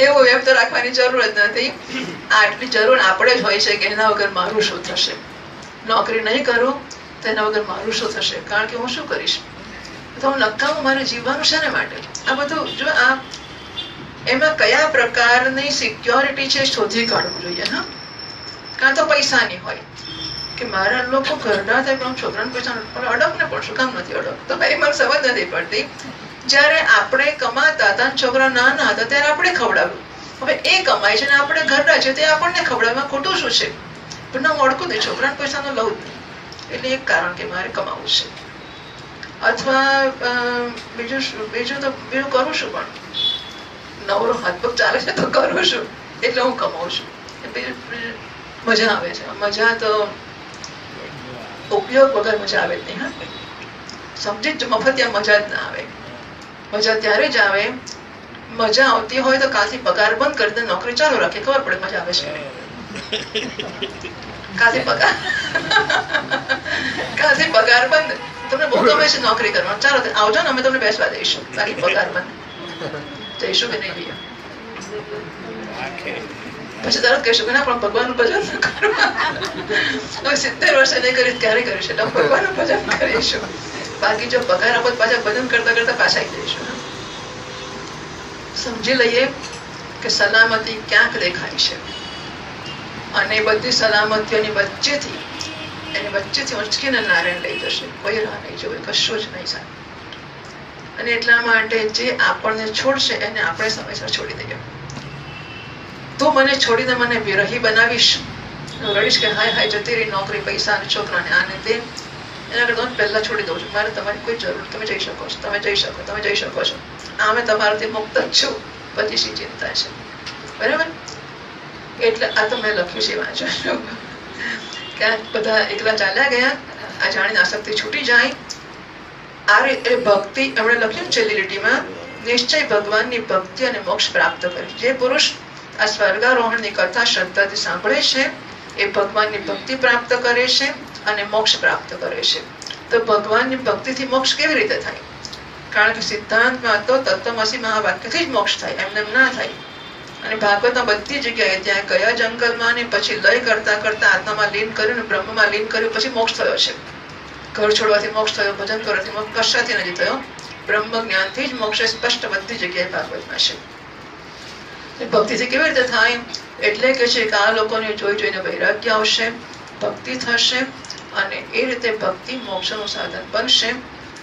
એવું એમ તો રાખવાની જરૂર જ નથી. આટલી જરૂર આપણે જ હોય છે કે એના વગર મારું શું થશે, નોકરી નહીં કરું તો એના વગર મારું શું થશે, કારણ કે હું શું કરીશ, તો હું નકામું મારે જીવવાનું છે ને માટે. આ બધું જો આ એમાં કયા પ્રકારની સિક્યોરિટી છે શોધી કાઢવું જોઈએ. હા, કાં તો પૈસાની હોય કે મારા લોકો ઘરના થાય પણ છોકરાને પૈસા અડક ને પણ શું કામ નથી અડક, તો ભાઈ મને સમજ નથી પડતી. જયારે આપણે કમાતા હતા છોકરા નાના હતા ત્યારે આપણે ખવડાવ્યું, હવે એ કમાય છે ને આપણે ઘરના છે તે આપણને ખવડાવવામાં ખોટું શું છે, પણ ના હું અડકું નહીં, છોકરાને પૈસા નો લઉં જ નહીં. એટલે એક કારણ કે મારે કમાવું છે, અથવા બીજું તો બીજું કરું છું પણ નવરો હાથ પગ ચાલે છે તો કરું છું એટલે હું કમાઉં છું. મજા આવે છે, મજા તો ઉપયોગ વગર મજા આવે જ નહીં. હા, સમજી જ મફતિયા મજા જ ના આવે. મજા ત્યારે જ આવે, મજા આવતી હોય તો કાલથી પગાર બંધ કરી દે, નોકરી ચાલુ રાખે, ખબર પડે મજા આવે છે. કાલથી પગાર બંધ, તમને બહુ ગમે છે નોકરી કરવાનું, ચાલો આવજો ને અમે તમને બેસવા દઈશું, બાકી પગાર બંધ. જઈશું કે નહીં જઈએ, પછી તરત કહીશું કે ના પણ ભગવાનનું ભજન કરવું. હવે 70 વર્ષે નહીં કરી ક્યારે કરીશું, એટલે ભગવાનનું ભજન કરીશું. બાકી જો પગાર આપત પાછા ભજન કરતા કરતા પાછા આવી જઈશું. સમજી લઈએ કે સલામતી ક્યાંક દેખાય છે અને બધી સલામતીઓની વચ્ચેથી ઉંચકીને નારાયણ લઈ જશે. કોઈ રાહ નહીં જોવે, કશું જ નહીં થાય. અને એટલા માટે જે આપણને છોડશે એને આપણે સમયસર છોડી દઈએ. તું મને છોડીને મને વિરહી બનાવીશ, રહીશ કે હાય હાય જતી રહી નોકરી, પૈસા અને છોકરાને આને તે, એના કરતા હું પહેલા છોડી દઉં છું. મારે તમારી કોઈ જરૂર, તમે જઈ શકો છો, તમે જઈ શકો છો, આમે તમારાથી મુક્ત જ છું, પછી શી ચિંતા છે, બરાબર. એટલે આ તો મેં લખ્યું છે, વાંચો ક્યાંક બધા એકલા ચાલ્યા ગયા, આ જાણીને આસક્તિ છૂટી જાય. આ રીતે ભક્તિ એમણે લખ્યું છેલ્લી લીટીમાં, નિશ્ચય ભગવાનની ભક્તિ અને મોક્ષ પ્રાપ્ત કરે. જે પુરુષ આ સ્વર્ગારોહણની કથા શ્રદ્ધાથી સાંભળે છે એ ભગવાનની ભક્તિ પ્રાપ્ત કરે છે અને મોક્ષ પ્રાપ્ત કરે છે. તો ભગવાનની ભક્તિથી મોક્ષ કેવી રીતે થાય? કારણ કે સિદ્ધાંતમાં તો તત્વમસી મહાવાક્યથી જ મોક્ષ થાય, એમને ના થાય. અને ભાગવતમાં બધી જગ્યાએ ત્યાં ગયા જંગલમાં ને પછી લય કરતા કરતા આત્મામાં લીન કર્યું, બ્રહ્મમાં લીન કર્યું, પછી મોક્ષ થયો છે. ઘર છોડવાથી મોક્ષ થયો, ભજન કરવાથી મોક્ષ કશાથી નથી થયો, બ્રહ્મ જ્ઞાનથી જ મોક્ષ સ્પષ્ટ બધી જગ્યાએ ભાગવતમાં છે. ભક્તિથી કેવી રીતે થાય? એટલે કે છે કે આ લોકોને જોઈ જોઈને વૈરાગ્ય આવશે, ભક્તિ થશે અને એ રીતે ભક્તિ મોક્ષનું સાધન બનશે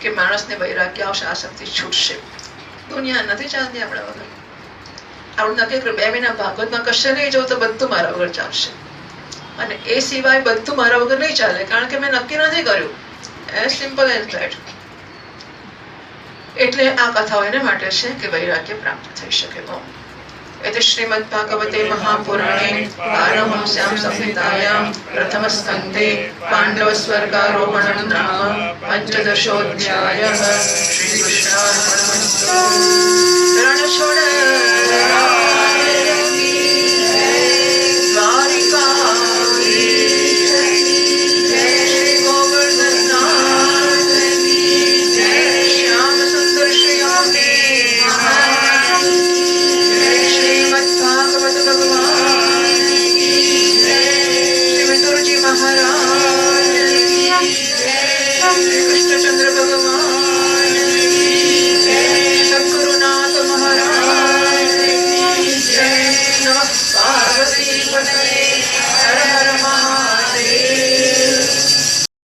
કે માણસને વૈરાગ્ય આવશે, આસક્તિ છૂટશે. દુનિયા નથી ચાલતી આપણા વગર. આપણે નક્કી કર્યું 2 મહિના ભાગવતમાં કશે નહીં જવું તો બધું મારા વગર ચાલશે, અને એ સિવાય બધું મારા વગર નહીં ચાલે, કારણ કે મેં નક્કી નથી કર્યું. As simple as that. એટલે આ કથાઓ એને માટે છે કે વૈરાગ્ય પ્રાપ્ત થઈ શકે. एते श्रीमद्भागवते महापुराणे पारमहंस्यां संहितायां प्रथमस्कन्धे पाण्डवस्वर्गारोहणं नाम पञ्चदशोऽध्यायः. श्रीकृष्णार्पणमस्तु. रणछोड़